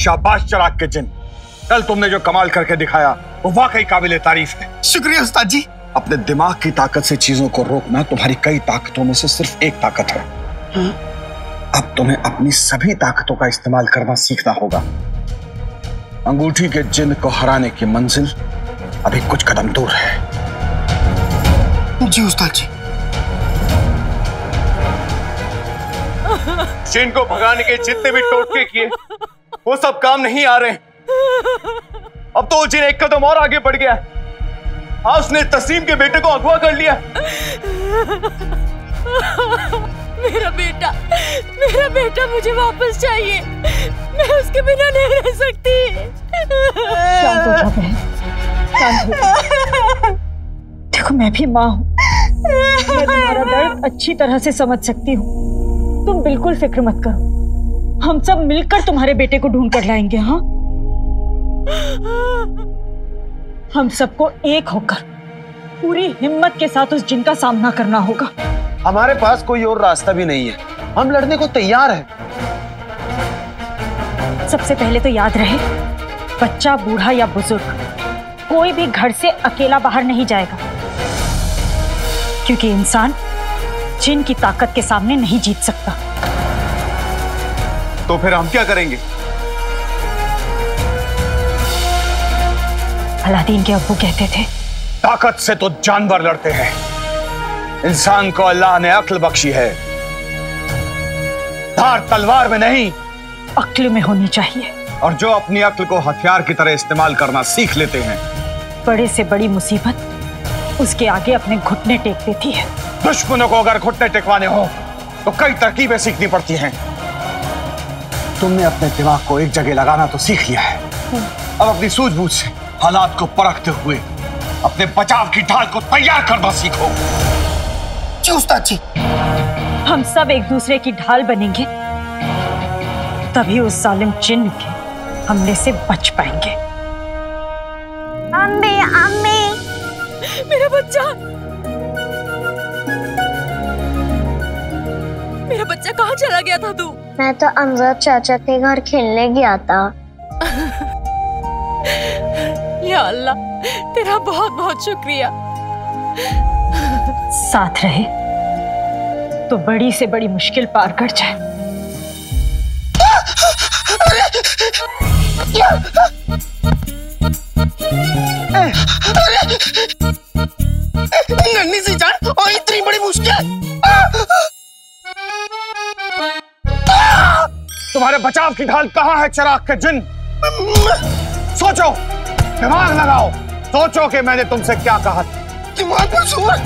शाबाश चिराग के जिन, कल तुमने जो कमाल करके दिखाया वो वाकई काबिले तारीफ है। शुक्रिया उस्ताद जी। अपने दिमाग की ताकत से चीजों को रोकना तुम्हारी कई ताकतों में से सिर्फ एक ताकत है। अब तुम्हें अपनी सभी ताकतों का इस्तेमाल करना सीखना होगा। अंगूठी के जिन को हराने की मंजिल अभी कुछ कदम दूर है। जी उस्ताद जी। जिन को भगाने के जितने भी टोटके किए वो सब काम नहीं आ रहे। अब तो जिन एक कदम और आगे बढ़ गया। हाँ, उसने तस्लीम के बेटे को अगवा कर लिया। मेरा बेटा मुझे वापस चाहिए। मैं उसके बिना नहीं रह सकती। शांत हो जाओ बहन, शांत हो जाओ। देखो मैं भी माँ हूँ, मैं तुम्हारा दर्द अच्छी तरह से समझ सकती हूँ। तुम बिल्कुल फिक्र मत करो, हम सब मिलकर तुम्हारे बेटे को ढूंढ कर लाएंगे। हाँ, हम सबको एक होकर पूरी हिम्मत के साथ उस जिन का सामना करना होगा। हमारे पास कोई और रास्ता भी नहीं है, हम लड़ने को तैयार हैं। सबसे पहले तो याद रहे, बच्चा, बूढ़ा या बुजुर्ग, कोई भी घर से अकेला बाहर नहीं जाएगा, क्योंकि इंसान जिन की ताकत के सामने नहीं जीत सकता। तो फिर हम क्या करेंगे? अलादीन के अब्बू कहते थे, ताकत से तो जानवर लड़ते हैं, इंसान को अल्लाह ने अक्ल बख्शी है, धार तलवार में नहीं अक्ल में होनी चाहिए। और जो अपनी अक्ल को हथियार की तरह इस्तेमाल करना सीख लेते हैं, बड़े से बड़ी मुसीबत उसके आगे अपने घुटने टेक देती है। दुश्मनों को अगर घुटने टेकवाने हो तो कई तरकीबें सीखनी पड़ती हैं। तुमने अपने दिमाग को एक जगह लगाना तो सीख लिया है, अब अपनी सूझबूझ से हालात को परखते हुए अपने बचाव की ढाल को तैयार करना सीखो। जी उस्ताद जी। हम सब एक दूसरे की ढाल बनेंगे, तभी उस जालिम जिन्न के हमले से बच पाएंगे। अम्मी, अम्मी, मेरा बच्चा कहाँ चला गया था तू? मैं तो अमजद चाचा के घर खेलने गया था। या अल्लाह, तेरा बहुत बहुत शुक्रिया। साथ रहे तो बड़ी से बड़ी मुश्किल पार कर जाए। नन्ही सी जान और इतनी बड़ी मुश्किल। तुम्हारे बचाव की ढाल कहाँ है चिराग के जिन? सोचो, दिमाग लगाओ, सोचो कि मैंने तुमसे क्या कहा। दिमाग में जोर,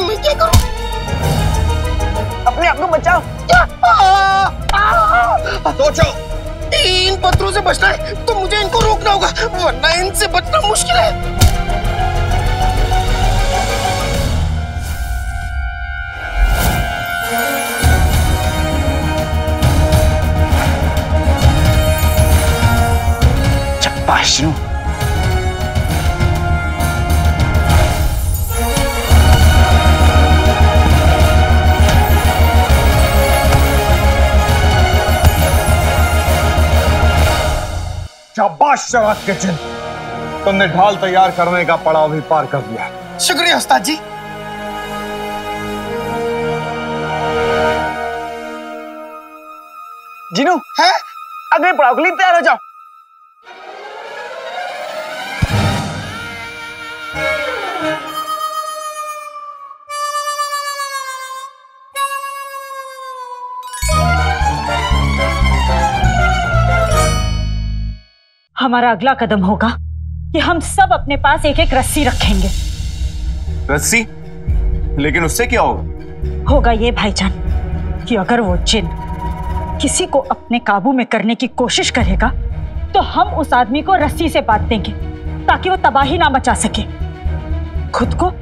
मैं क्या करूं? अपने आप को बचाओ। सोचो। इन पत्थरों से बचना है तो मुझे इनको रोकना होगा, वरना इनसे बचना मुश्किल है। चप्पाशनु। शाबाश चिराग के जिन, तुमने ढाल तैयार करने का पड़ाव भी पार कर लिया। शुक्रिया उस्ताद जी। जिनू है अगले पड़ाव के लिए तैयार हो जाओ। हमारा अगला कदम होगा कि हम सब अपने पास एक एक रस्सी रखेंगे। रस्सी? लेकिन उससे क्या होगा? होगा ये भाईजान कि अगर वो जिन किसी को अपने काबू में करने की कोशिश करेगा तो हम उस आदमी को रस्सी से बांध देंगे ताकि वो तबाही ना मचा सके, खुद को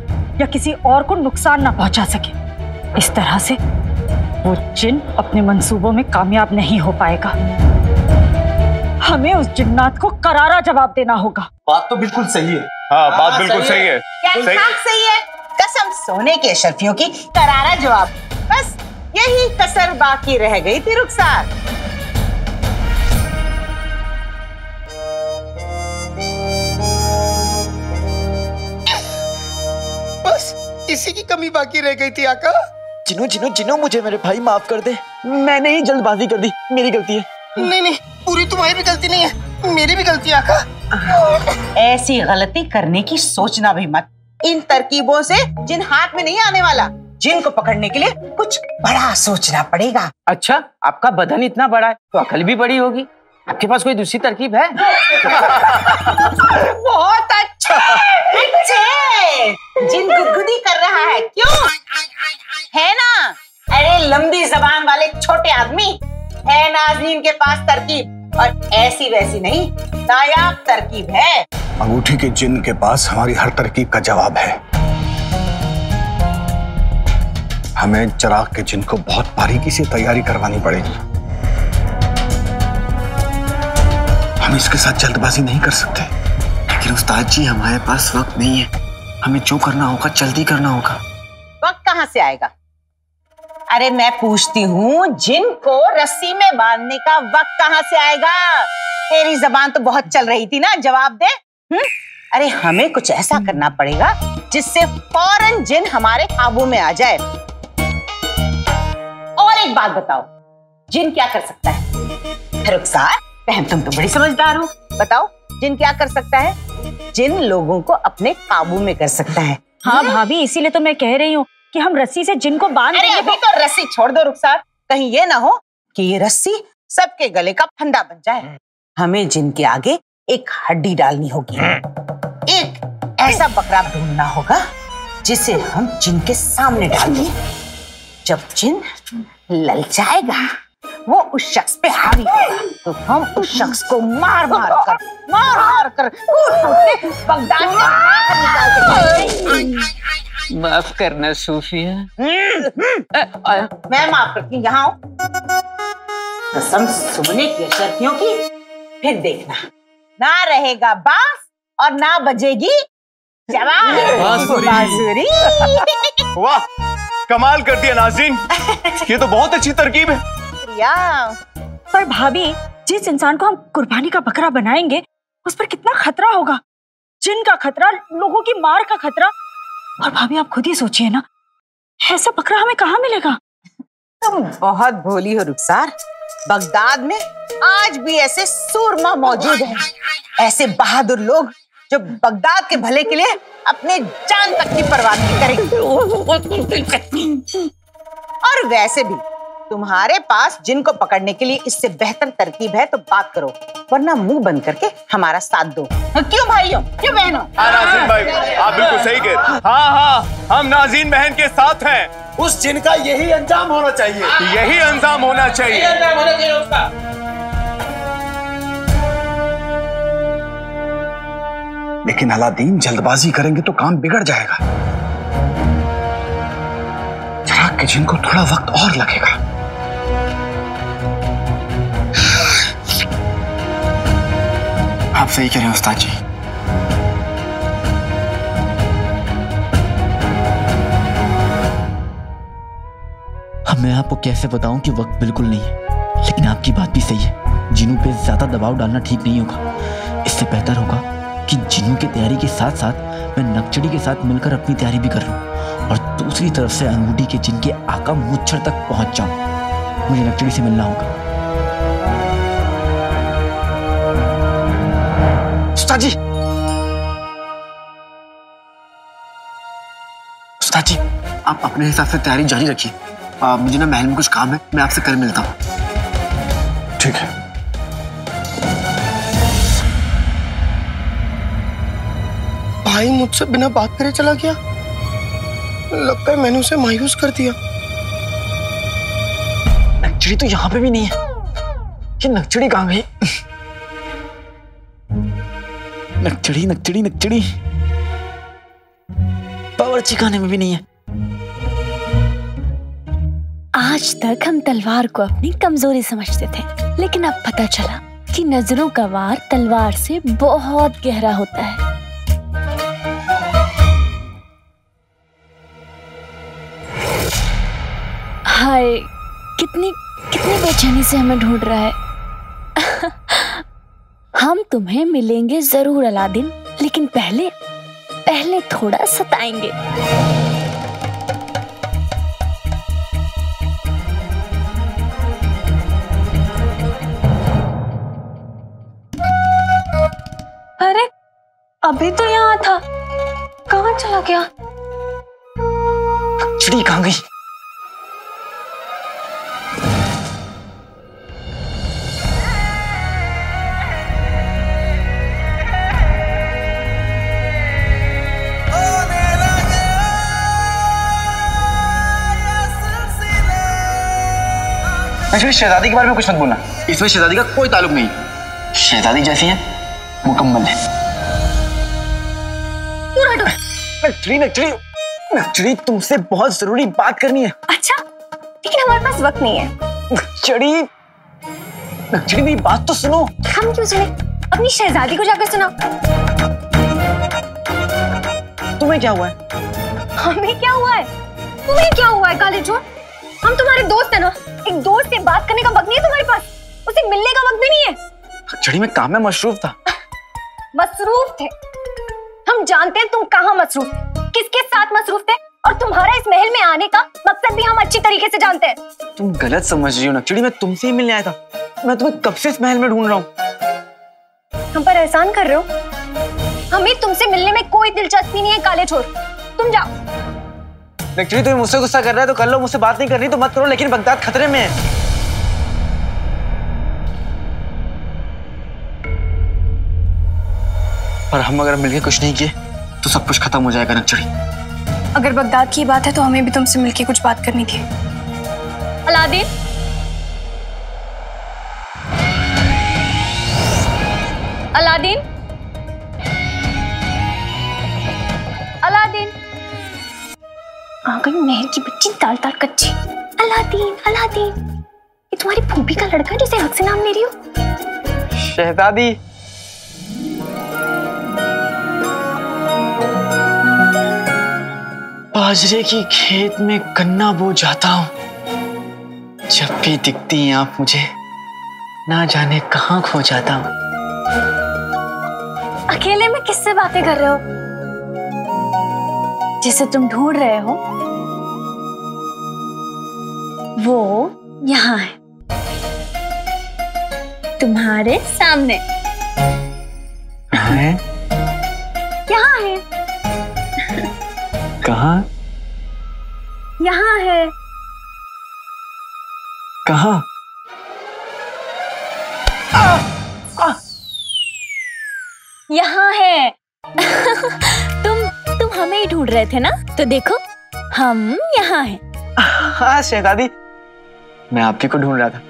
या किसी और को नुकसान ना पहुंचा सके। इस तरह से वो जिन अपने मंसूबों में कामयाब नहीं हो पाएगा। हमें उस जिन्नात को करारा जवाब देना होगा। बात तो बिल्कुल सही है। हाँ, बात बिल्कुल सही है। सही है। कसम सोने के अशरफियों की, करारा जवाब। बस यही कसर बाकी रह गई थी रुखसार। कमी बाकी रह गई थी आका। जिनो जिनो जिनो, मुझे मेरे भाई माफ कर दे, मैंने ही जल्दबाजी कर दी, मेरी गलती है। नहीं, पूरी तुम्हारी भी गलती नहीं है, मेरी भी गलती है आका। ऐसी गलती करने की सोचना भी मत। इन तरकीबों से जिन हाथ में नहीं आने वाला। जिन को पकड़ने के लिए कुछ बड़ा सोचना पड़ेगा। अच्छा, आपका बदन इतना बड़ा है तो अकल भी बड़ी होगी। आपके पास कोई दूसरी तरकीब है? बहुत अच्छे। जिन गुदगुदी कर रहा है, क्यों है ना? अरे लंबी जबान वाले छोटे आदमी, है नाज़नीन के पास तरकीब, और ऐसी वैसी नहीं, नायाब तरकीब है। अंगूठी के जिन के पास हमारी हर तरकीब का जवाब है। हमें चिराग के जिन को बहुत बारीकी से तैयारी करवानी पड़ेगी। हम इसके साथ जल्दबाजी नहीं कर सकते। लेकिन उस्ताद जी, हमारे पास वक्त नहीं है, हमें जो करना होगा जल्दी करना होगा। वक्त कहाँ से आएगा? अरे मैं पूछती हूँ, जिन को रस्सी में बांधने का वक्त कहाँ से आएगा? तेरी जबान तो बहुत चल रही थी ना, जवाब दे। अरे हमें कुछ ऐसा करना पड़ेगा जिससे फौरन जिन हमारे काबू में आ जाए। और एक बात बताओ, जिन क्या कर सकता है? रुखसार बहन, तुम तो बड़ी समझदार हो, बताओ जिन क्या कर सकता है? जिन लोगों को अपने काबू में कर सकता है। हाँ भाभी, इसीलिए तो मैं कह रही हूँ कि हम रस्सी से जिन को बांध देंगे। अभी तो रस्सी छोड़ दो रुखसार, कहीं ये ना हो कि ये रस्सी सबके गले का फंदा बन जाए। हमें जिन के आगे एक हड्डी डालनी होगी, एक ऐसा बकरा ढूंढना होगा जिसे हम जिन के सामने डाल दें। जब जिन ललचाएगा, वो उस शख्स पे हावी होगा, तो हम उस शख्स को मार मार कर कूट के बगदाद से बाहर निकाल के। माफ करना सूफिया। मैं माफ करती हूँ, यहाँ कसम सोने की शर्तियों की, फिर देखना ना रहेगा बांस और ना बजेगी बांसुरी। वाह, कमाल कर दिया नाज़रीन, ये तो बहुत अच्छी तरकीब है। पर भाभी, जिस इंसान को हम कुर्बानी का बकरा बनाएंगे उस पर कितना खतरा होगा। जिन का खतरा, लोगों की मार का खतरा। और भाभी आप खुद ही सोचिए ना, ऐसा बकरा हमें कहाँ मिलेगा? तुम बहुत भोली हो रुखसार। बगदाद में आज भी ऐसे सूरमा मौजूद हैं, ऐसे बहादुर लोग जो बगदाद के भले के लिए अपने जान तक की परवाह नहीं करेंगे। और वैसे भी तुम्हारे पास जिन को पकड़ने के लिए इससे बेहतर तरकीब है तो बात करो, वरना मुंह बंद करके हमारा साथ दो। क्यों भाइयों, क्यों बहनों? हाँ नाज़रीन भाई, आप बिल्कुल सही कह रहे हैं। हाँ, हम नाज़रीन बहन के साथ हैं। उस जिन का यही अंजाम होना चाहिए, यही अंजाम होना चाहिए। उसका। लेकिन अलादीन, जल्दबाजी करेंगे तो काम बिगड़ जाएगा। चिराग के जिन को थोड़ा वक्त और लगेगा। आप सही कह रहे हैं उस्ताद जी। अब मैं आपको कैसे बताऊं कि वक्त बिल्कुल नहीं है, लेकिन आपकी बात भी सही है। जिनू पे ज्यादा दबाव डालना ठीक नहीं होगा। इससे बेहतर होगा कि जिनू की तैयारी के साथ साथ मैं नक्चड़ी के साथ मिलकर अपनी तैयारी भी कर लूं, और दूसरी तरफ से अंगूठी के जिन के आका मुच्छर तक पहुंच जाऊं। मुझे नक्चड़ी से मिलना होगा। उस्ताद जी, उस्ताद जी, आप अपने हिसाब से तैयारी जारी रखिए। मुझे ना महल में कुछ काम है, मैं आपसे कल मिलता हूँ। ठीक है। भाई मुझसे बिना बात करे चला गया, लगता है मैंने उसे मायूस कर दिया। नक्चड़ी तो यहाँ पे भी नहीं है। ये नक्चड़ी कहाँ गई? नक्चड़ी नक्चड़ी नक्चड़ी बावर्ची खाने में भी नहीं है। आज तक हम तलवार को अपनी कमजोरी समझते थे, लेकिन अब पता चला कि नजरों का वार तलवार से बहुत गहरा होता है। हाय, कितनी कितनी बेचैनी से हमें ढूंढ रहा है। हम तुम्हें मिलेंगे जरूर अलादीन, लेकिन पहले थोड़ा सताएंगे। अभी तो यहाँ था, कहाँ चला गया? चिड़ी कहाँ गई? एक्चुअली शहजादी के बारे में कुछ मत बोलना, इसमें शहजादी का कोई ताल्लुक नहीं। शहजादी जैसी है, मुकम्मल है। नक्चड़ी तुमसे बहुत जरूरी बात करनी है। अच्छा, लेकिन हमारे पास वक्त नहीं है। नक्चड़ी मेरी बात तो सुनो। हम क्यों सुने? अपनी शहजादी को जाकर सुनाओ। तुम्हें क्या हुआ है? हमें क्या हुआ है? तुम्हें क्या हुआ है काले चोर? हम तुम्हारे दोस्त हैं ना, एक दोस्त से बात करने का वक्त नहीं है तुम्हारे पास, उसे मिलने का वक्त भी नहीं है। चढ़ी मैं काम में मशरूफ था। मसरूफ थे? हम जानते हैं तुम कहाँ मसरूफ थे, किसके साथ मसरूफ थे, और तुम्हारा इस महल में आने का मकसद भी हम अच्छी तरीके से जानते हैं। तुम गलत समझ रही हो नक्चड़ी, मैं तुमसे ही मिलने आया था। मैं तुम्हें कब से इस महल में ढूंढ रहा हूँ। हम पर एहसान कर रहे हो? हमें तुमसे मिलने में कोई दिलचस्पी नहीं है काले चोर, तुम जाओ। नक्चड़ी तुम्हें मुझसे गुस्सा कर रहा है तो कर लो, मुझसे बात नहीं करनी तो मत करो, लेकिन बगदाद खतरे में है। और हम अगर मिलके कुछ नहीं किए तो सब कुछ खत्म हो जाएगा नक्चड़ी। अगर बगदाद की बात है तो हमें भी तुमसे मिलके कुछ बात करनी थी। Aladdin, Aladdin, Aladdin. आ गई महल की बच्ची दाल दाल कच्ची। अलादीन, अलादीन, ये तुम्हारी फूफी का लड़का जिसे हक से नाम ले रही हो? शहजादी, बाजरे की खेत में गन्ना बो जाता हूँ, जब भी दिखती हैं आप मुझे ना जाने कहाँ खो जाता हूँ। अकेले में किससे बातें कर रहे हो? जिसे तुम ढूंढ रहे हो वो यहाँ है, तुम्हारे सामने। कहाँ है? यहाँ है। कहाँ? यहाँ है। कहाँ? यहाँ है। तुम हमें ही ढूंढ रहे थे ना, तो देखो हम यहाँ हैं। हाँ शहजादी, मैं आप ही को ढूंढ रहा था,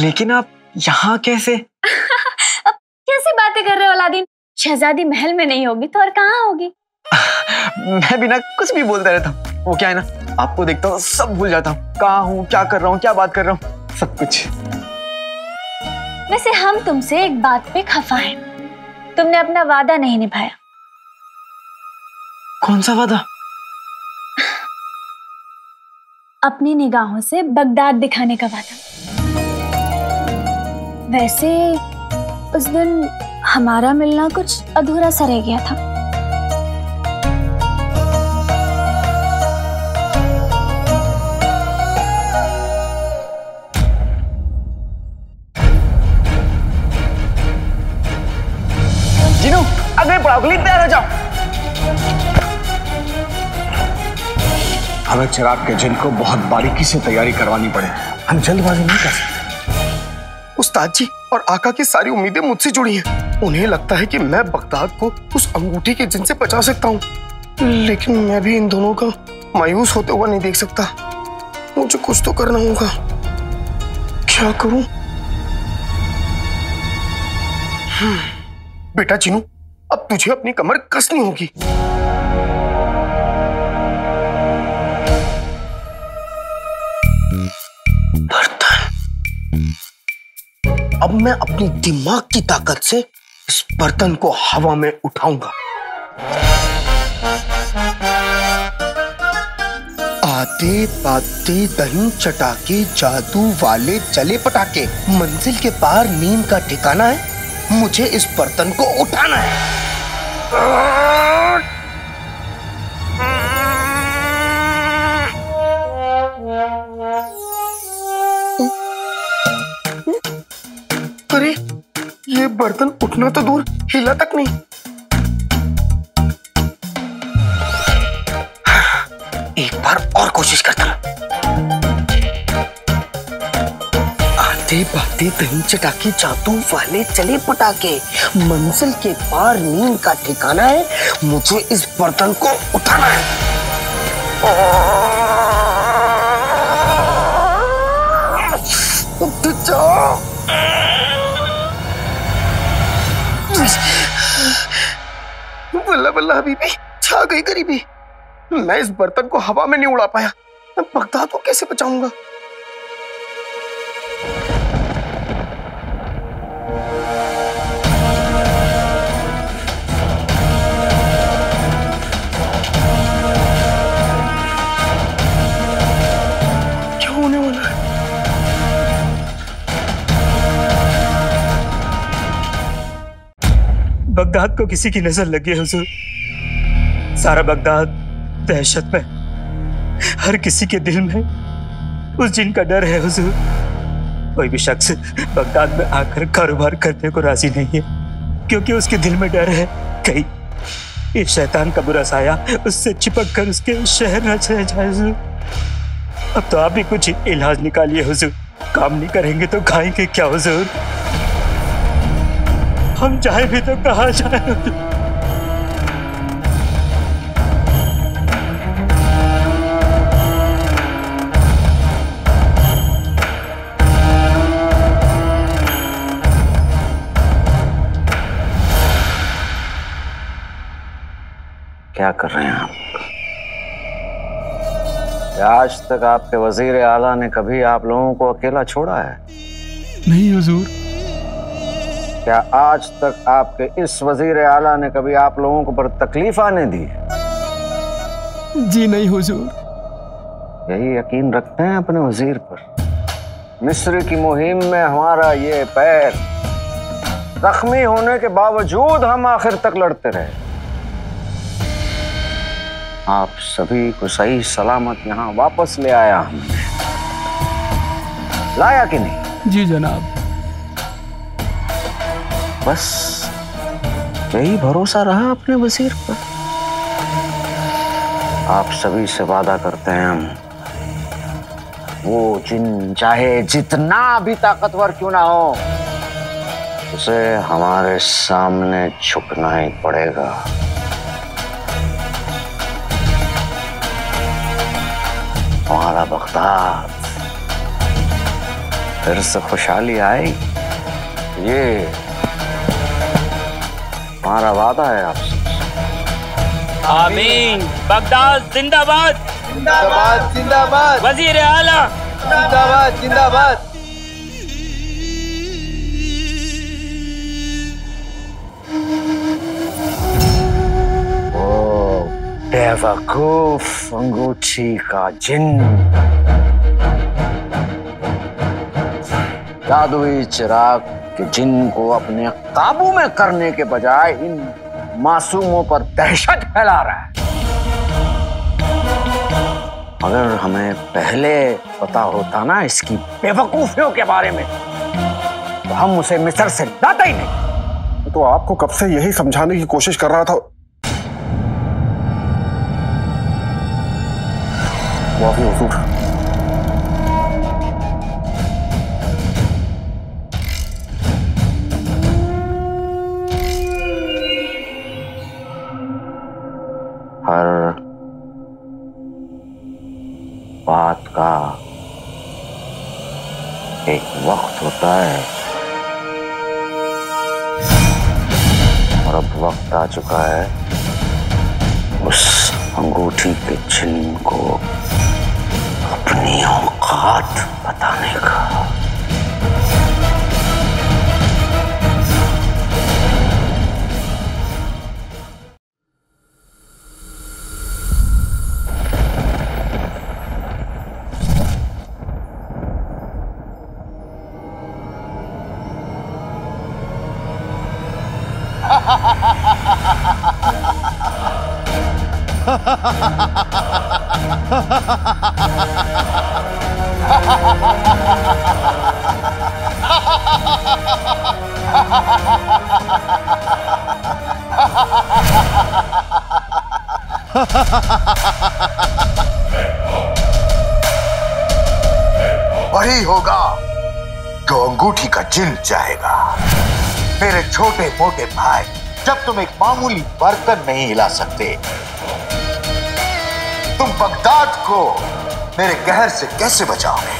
लेकिन आप यहाँ कैसे? अब कैसी बातें कर रहे हो अलादीन? शहजादी महल में नहीं होगी तो और कहाँ होगी? मैं बिना कुछ भी बोलता रहता हूँ। वो क्या है ना, आपको देखता हूँ सब भूल जाता हूँ, कहाँ हूँ, क्या कर रहा हूँ, क्या बात कर रहा हूँ, सब कुछ। वैसे हम तुमसे एक बात पे खफा हैं, तुमने अपना वादा नहीं निभाया। कौन सा वादा? अपनी निगाहों से बगदाद दिखाने का वादा। वैसे उस दिन हमारा मिलना कुछ अधूरा सा रह गया था। जीनू, अगले पड़ाव के लिए तैयार हो जाओ। हमें चिराग के जिन को बहुत बारीकी से तैयारी करवानी पड़े, हम जल्दबाजी नहीं कर सकते। उस्ताद जी और आका की सारी उम्मीदें मुझसे जुड़ी हैं। उन्हें लगता है कि मैं बगदाद को उस अंगूठी के जिन से बचा सकता हूँ, लेकिन मैं भी इन दोनों का मायूस होते हुआ नहीं देख सकता। मुझे कुछ तो करना होगा। क्या करूं? बेटा चिनू, अब तुझे अपनी कमर कसनी होगी। अब मैं अपनी दिमाग की ताकत से इस बर्तन को हवा में उठाऊंगा। आते बाते दही चटाके जादू वाले चले पटाके, मंजिल के पार नींद का ठिकाना है, मुझे इस बर्तन को उठाना है। अरे ये बर्तन उठना तो दूर, हिला तक नहीं। एक बार और कोशिश करता हूं। आते बाते दही चटाके जादू वाले चले पटाके, मंजिल के पार नींद का ठिकाना है, मुझे इस बर्तन को उठाना है। उठ जाओ। बल्ला बल्ला हबीबी, छा गई गरीबी। मैं इस बर्तन को हवा में नहीं उड़ा पाया, मैं बगदाद को कैसे बचाऊंगा? क्या होने वाला है? बगदाद को किसी की नजर लगी है हुजूर। सारा बगदाद दहशत में, हर किसी के दिल में उस जिन का डर है हुजूर। कोई भी शख्स बगदाद में आकर कारोबार करने को राजी नहीं है, क्योंकि उसके दिल में डर है कहीं ये शैतान का बुरा साया उससे चिपक कर उसके शहर न चले जाए हुजूर। अब तो आप भी कुछ इलाज निकालिए हुजूर। काम नहीं करेंगे तो खाएंगे क्या हुजूर? हम जाए भी तो कहाँ जाए हुजूर? क्या कर रहे हैं आप? आज तक आपके वजीर आला ने कभी आप लोगों को अकेला छोड़ा है? नहीं हुजूर। क्या आज तक आपके इस वजीर आला ने कभी आप लोगों को पर तकलीफ आने दी? जी नहीं हुजूर। यही यकीन रखते हैं अपने वजीर पर? मिस्र की मुहिम में हमारा ये पैर जख्मी होने के बावजूद हम आखिर तक लड़ते रहे। आप सभी को सही सलामत यहाँ वापस ले आया हमने। लाया कि नहीं? जी जनाब। बस यही भरोसा रहा अपने वजीर पर। आप सभी से वादा करते हैं हम, वो जिन चाहे जितना भी ताकतवर क्यों ना हो, उसे हमारे सामने झुकना ही पड़ेगा। हमारा बगदाद फिर से खुशहाली आएगी, ये हमारा वादा है आपसे। आमीन। बगदाद जिंदाबाद। जिंदाबाद जिंदाबाद। वजीर आला जिंदाबाद जिंदाबाद। बेवकूफ अंगूठी का जिन, जादुई चिराग के जिन को अपने काबू में करने के बजाय इन मासूमों पर दहशत फैला रहा है। अगर हमें पहले पता होता ना इसकी बेवकूफियों के बारे में, तो हम उसे मिस्र से लाते ही नहीं। तो आपको कब से यही समझाने की कोशिश कर रहा था। माफी हुजूर। हर बात का एक वक्त होता है, और अब वक्त आ चुका है उस अंगूठी के चिन्ह को अपनी औकात बताने का। वही होगा जो अंगूठी का जिन चाहेगा। मेरे छोटे मोटे भाई, जब तुम एक मामूली बर्तन नहीं हिला सकते, तुम बगदाद को मेरे कहर से कैसे बचाओगे?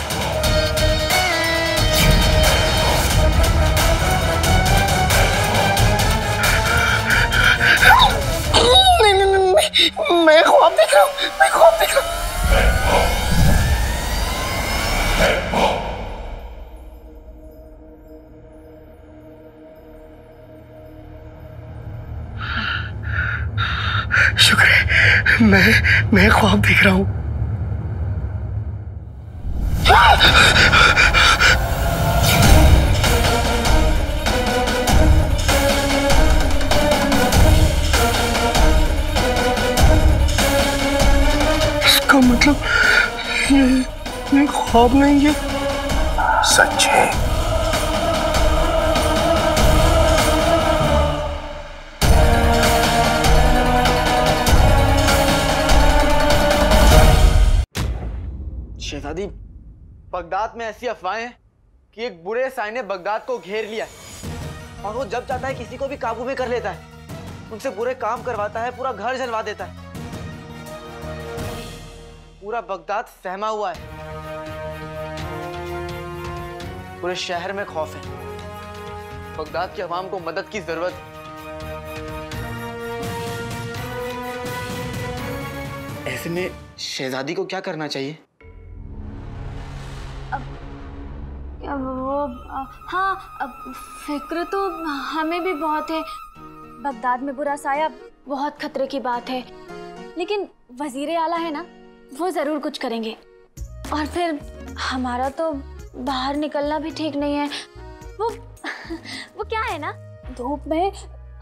नहीं, मैं ख्वाब देख रहा हूँ, मैं ख्वाब देख रहा हूँ। शुक्र है, मैं ख्वाब देख रहा हूँ। इसका मतलब ये ख्वाब नहीं है, सच है। शहजादी, बगदाद में ऐसी अफवाहें हैं कि एक बुरे साई ने बगदाद को घेर लिया है और वो जब चाहता है किसी को भी काबू में कर लेता है, उनसे बुरे काम करवाता है, पूरा घर जलवा देता है। पूरा बगदाद सहमा हुआ है, पूरे शहर में खौफ है। बगदाद की अवाम को मदद की जरूरत है। ऐसे में शहजादी को क्या करना चाहिए? फिक्र तो हमें भी बहुत है। बगदाद में बुरा साया बहुत खतरे की बात है, लेकिन वजीर आला है ना, वो जरूर कुछ करेंगे। और फिर हमारा तो बाहर निकलना भी ठीक नहीं है। वो क्या है ना, धूप में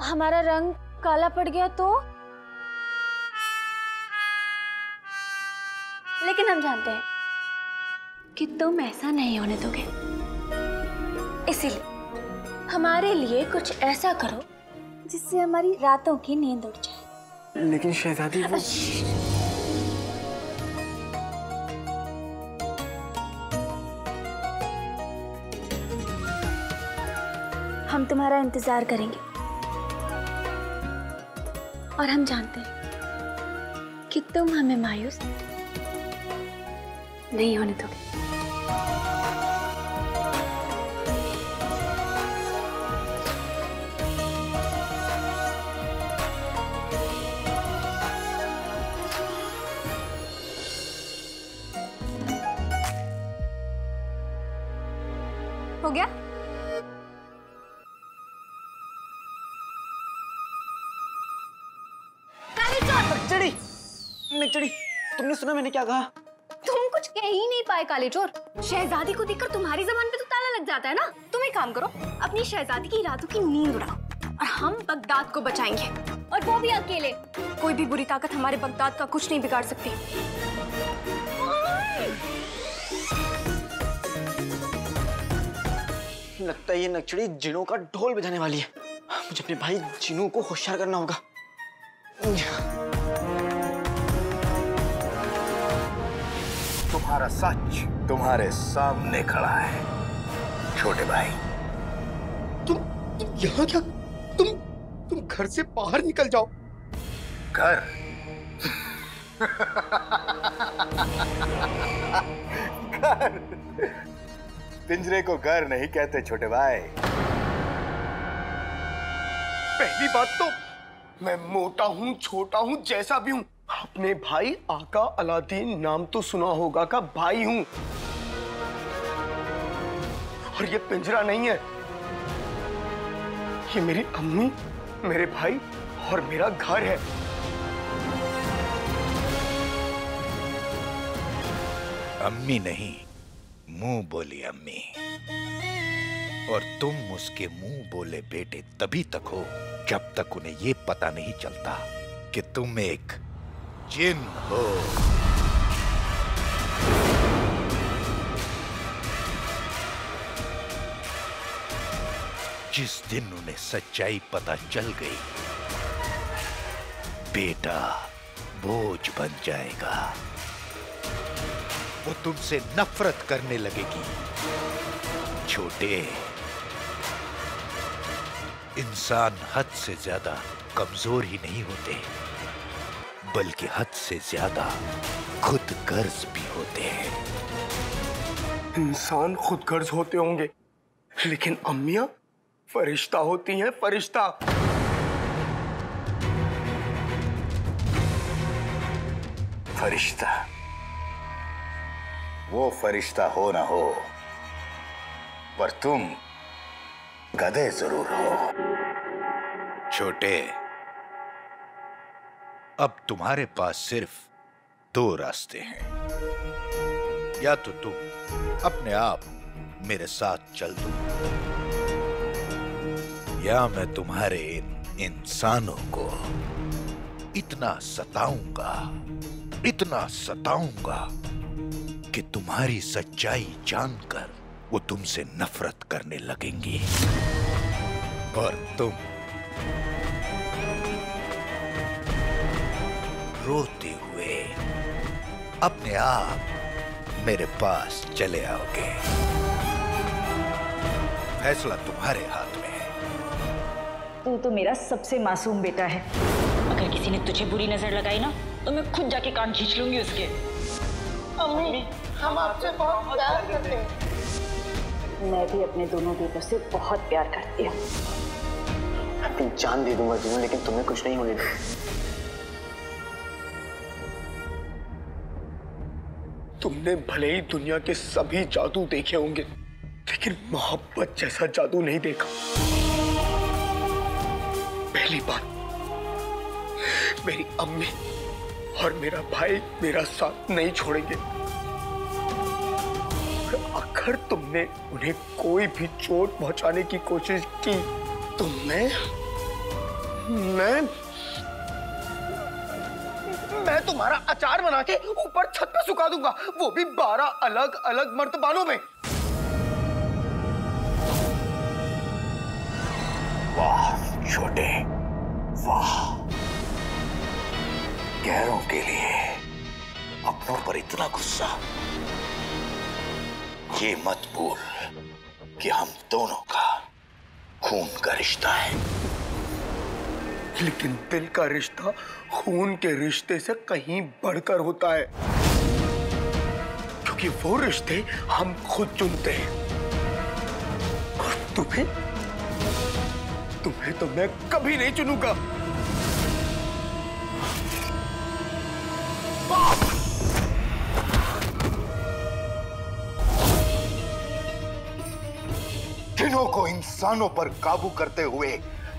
हमारा रंग काला पड़ गया तो। लेकिन हम जानते हैं कि तुम ऐसा नहीं होने दोगे, इसीलिए हमारे लिए कुछ ऐसा करो जिससे हमारी रातों की नींद उड़ जाए। लेकिन शहजादी वो... हम तुम्हारा इंतजार करेंगे और हम जानते हैं कि तुम हमें मायूस नहीं होने दोगे। हो गया? नकचड़ी, तुमने सुना मैंने क्या कहा? तुम कुछ कह ही नहीं पाए काले चोर। शहजादी को देखकर तुम्हारी जबान पे तो ताला लग जाता है ना। तुम एक काम करो, अपनी शहजादी की रातों की नींद उड़ाओ और हम बगदाद को बचाएंगे, और वो भी अकेले। कोई भी बुरी ताकत हमारे बगदाद का कुछ नहीं बिगाड़ सकती। लगता है ये नकचड़ी जिनों का ढोल बजाने वाली है। मुझे अपने भाई जिनू को होशियार करना होगा। तुम्हारा सच तुम्हारे सामने खड़ा है छोटे भाई। तुम यहाँ क्या? तुम घर से बाहर निकल जाओ। घर? घर? पिंजरे को घर नहीं कहते छोटे भाई। पहली बात तो मैं मोटा हूँ, छोटा हूँ, जैसा भी हूँ, अपने भाई आका अलादीन नाम तो सुना होगा का भाई हूँ। और ये पिंजरा नहीं है, ये मेरी अम्मी, मेरे भाई और मेरा घर है। अम्मी नहीं, मुंह बोली अम्मी। और तुम उसके मुंह बोले बेटे तभी तक हो जब तक उन्हें ये पता नहीं चलता कि तुम एक जिन हो। जिस दिन उन्हें सच्चाई पता चल गई, बेटा बोझ बन जाएगा। वो तुमसे नफरत करने लगेगी। छोटे, इंसान हद से ज्यादा कमजोर ही नहीं होते, बल्कि हद से ज्यादा खुदगर्ज भी होते हैं। इंसान खुदगर्ज होते होंगे, लेकिन अम्मियां फरिश्ता होती हैं, फरिश्ता। फरिश्ता? वो फरिश्ता हो ना हो, पर तुम गधे जरूर हो। छोटे, अब तुम्हारे पास सिर्फ दो रास्ते हैं। या तो तुम अपने आप मेरे साथ चल दो, या मैं तुम्हारे इन इंसानों को इतना सताऊंगा कि तुम्हारी सच्चाई जानकर वो तुमसे नफरत करने लगेंगी और तुम रोते हुए अपने आप मेरे पास चले आओगे। फैसला तुम्हारे हाथ में है। तू तो मेरा सबसे मासूम बेटा है। अगर किसी ने तुझे बुरी नजर लगाई ना, तो मैं खुद जाके कान खींच लूंगी उसके। अम्मी, हम आपसे बहुत प्यार करते हैं। मैं भी अपने दोनों बेटों से बहुत प्यार करती हूँ। अपनी जान दे दूंगा जीवन, लेकिन तुम्हें कुछ नहीं होने दूंगा। तुमने भले ही दुनिया के सभी जादू देखे होंगे, लेकिन मोहब्बत जैसा जादू नहीं देखा। पहली बात, मेरी अम्मी और मेरा भाई मेरा साथ नहीं छोड़ेंगे। अगर तुमने उन्हें कोई भी चोट पहुंचाने की कोशिश की तो मैं तुम्हारा अचार बना के ऊपर छत पे सुखा दूंगा, वो भी 12 अलग अलग मर्तबानों में। वाह छोटे, वाह। गैरों के लिए अपनों पर इतना गुस्सा। ये मत भूल कि हम दोनों का खून का रिश्ता है। लेकिन दिल का रिश्ता खून के रिश्ते से कहीं बढ़कर होता है, क्योंकि वो रिश्ते हम खुद चुनते हैं। और तुम्हें तो मैं कभी नहीं चुनूंगा। जिनों को इंसानों पर काबू करते हुए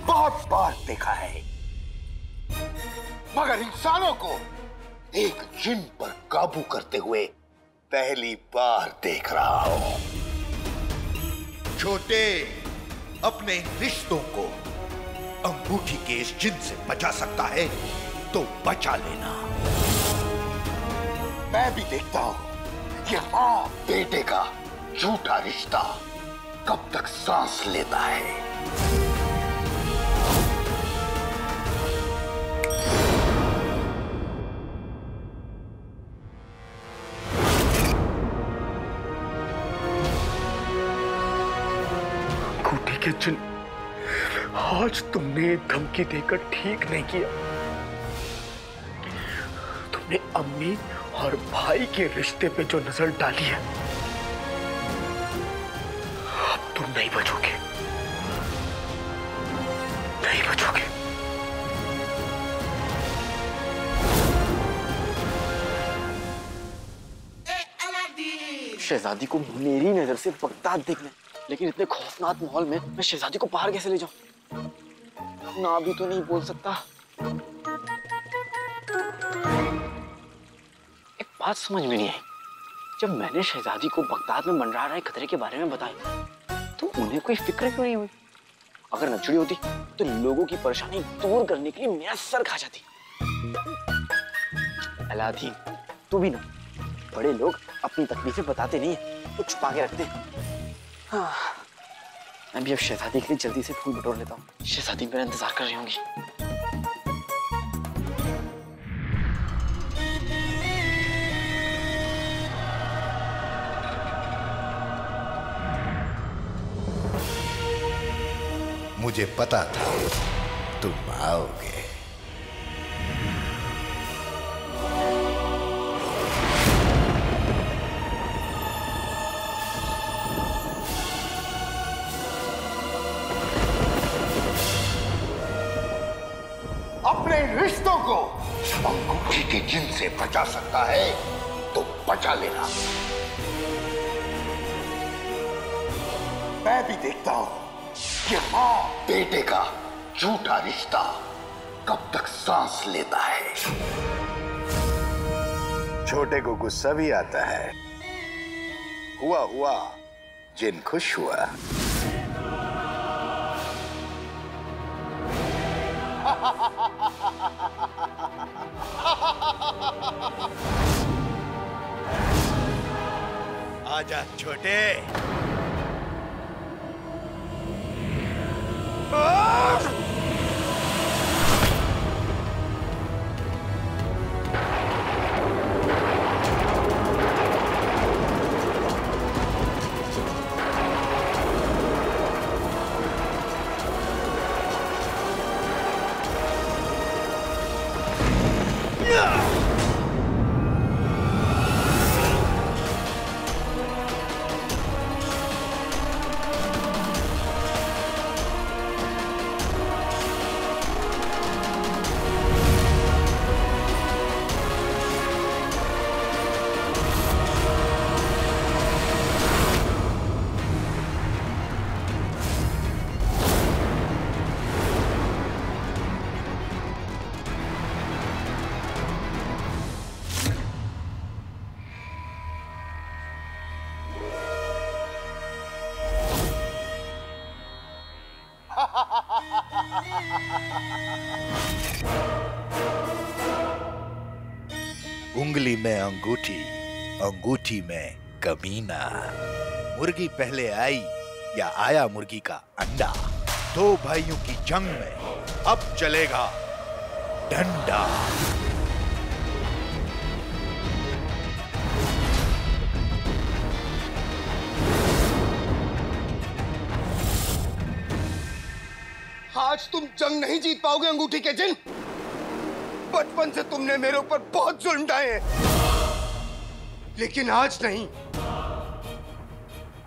बहुत बार देखा है, मगर इंसानों को एक जिन पर काबू करते हुए पहली बार देख रहा हूं। छोटे, अपने रिश्तों को अंगूठी के इस जिन से बचा सकता है तो बचा लेना। मैं भी देखता हूं कि मां बेटे का झूठा रिश्ता कब तक सांस लेता है। अंगूठी के जिन, आज तुमने धमकी देकर ठीक नहीं किया। तुमने अम्मी और भाई के रिश्ते पे जो नजर डाली है, अब तुम नहीं बचोगे, नहीं बचोगे। शहजादी को मेरी नजर से बगदाद देखना, लेकिन इतने खौफनाक माहौल में मैं शहजादी को बाहर कैसे ले जाऊं? ना भी तो नहीं बोल सकता। एक बात समझ में नहीं आई, जब मैंने शहजादी को बगदाद में मंडरा रहे खतरे के बारे में बताया तो उन्हें कोई फिक्र क्यों नहीं हुई? अगर नचुड़ी होती तो लोगों की परेशानी दूर करने के लिए मेरा सर खा जाती। अलादीन, तू भी ना, बड़े लोग अपनी तकलीफें बताते नहीं है, तो छुपा के रखते हैं। हाँ, मैं भी अब शहजादी के लिए जल्दी से फूल बटोर लेता हूँ। शहजादी मेरा इंतजार कर रही होंगी। मुझे पता था तुम आओगे। अपने रिश्तों को अंगूठी के जिन से बचा सकता है तो बचा लेना। मैं भी देखता हूं कि मां बेटे का झूठा रिश्ता कब तक सांस लेता है। छोटे को गुस्सा भी आता है। हुआ हुआ जिन खुश हुआ। आजा छोटे। उंगली में अंगूठी, अंगूठी में कमीना। मुर्गी पहले आई या आया मुर्गी का अंडा? दो भाइयों की जंग में अब चलेगा डंडा। आज तुम जंग नहीं जीत पाओगे अंगूठी के जिन। बचपन से तुमने मेरे ऊपर बहुत जुल्म ढाए हैं, लेकिन आज नहीं।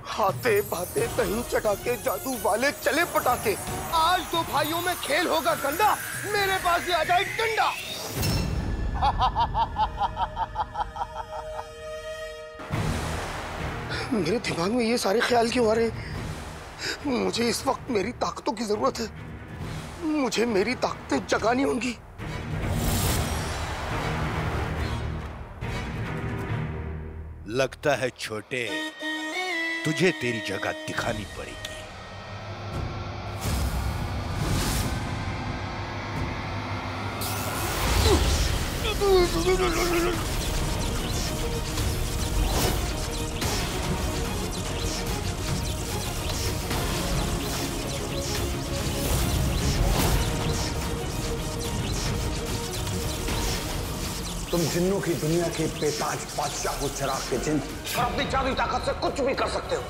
हाथे बाते कहीं चटाके जादू वाले चले पटाके। आज दो भाइयों में खेल होगा गंदा, मेरे पास भी आ जाए डंडा। मेरे दिमाग में ये सारे ख्याल क्यों आ रहे हैं? मुझे इस वक्त मेरी ताकतों की जरूरत है। मुझे मेरी ताकतें जगानी होंगी। लगता है छोटे, तुझे तेरी जगह दिखानी पड़ेगी। तुम जिन्नों की दुनिया के बेताज बादशाह हो चिराग के जिन, और अपनी जादुई ताकत से कुछ भी कर सकते हो।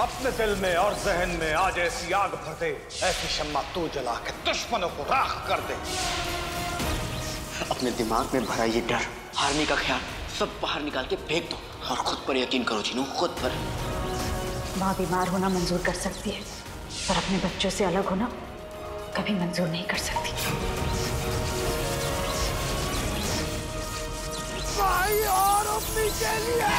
अपने दिल में और जहन में आज ऐसी आग भर दे, ऐसी शम्मा तू जला के दुश्मनों को राख कर दे। अपने दिमाग में भरा ये डर, हारने का ख्याल सब बाहर निकाल के फेंक दो और खुद पर यकीन करो जिन्नू, खुद पर। माँ बीमार होना मंजूर कर सकती है, पर अपने बच्चों से अलग होना कभी मंजूर नहीं कर सकती। भाई और अपनी के लिए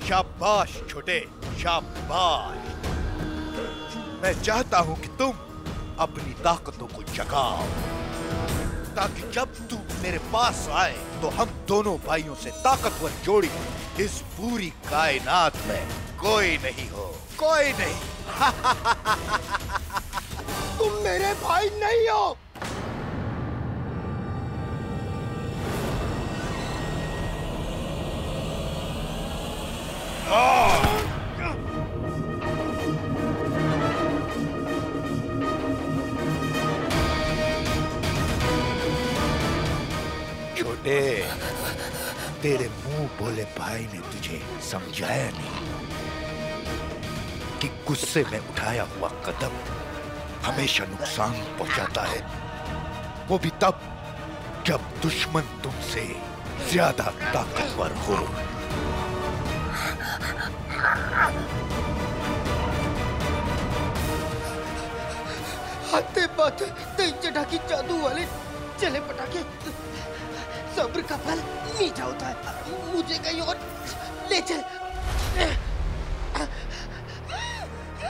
शाबाश छोटे, शाबाश। मैं चाहता हूं कि तुम अपनी ताकतों को जगाओ, ताकि जब तू मेरे पास आए तो हम दोनों भाइयों से ताकतवर जोड़ी इस पूरी कायनात में कोई नहीं हो, कोई नहीं। तुम मेरे भाई नहीं हो। छोटे, तेरे मुंह बोले भाई ने तुझे समझाया नहीं कि गुस्से में उठाया हुआ कदम हमेशा नुकसान पहुंचाता है, वो भी तब जब दुश्मन तुमसे ज्यादा ताकतवर हो। हाथे पाथे दही चटाकी जादू वाले चले पटाखे, सब्र का फल मीठा होता है। मुझे कहीं और ले चल।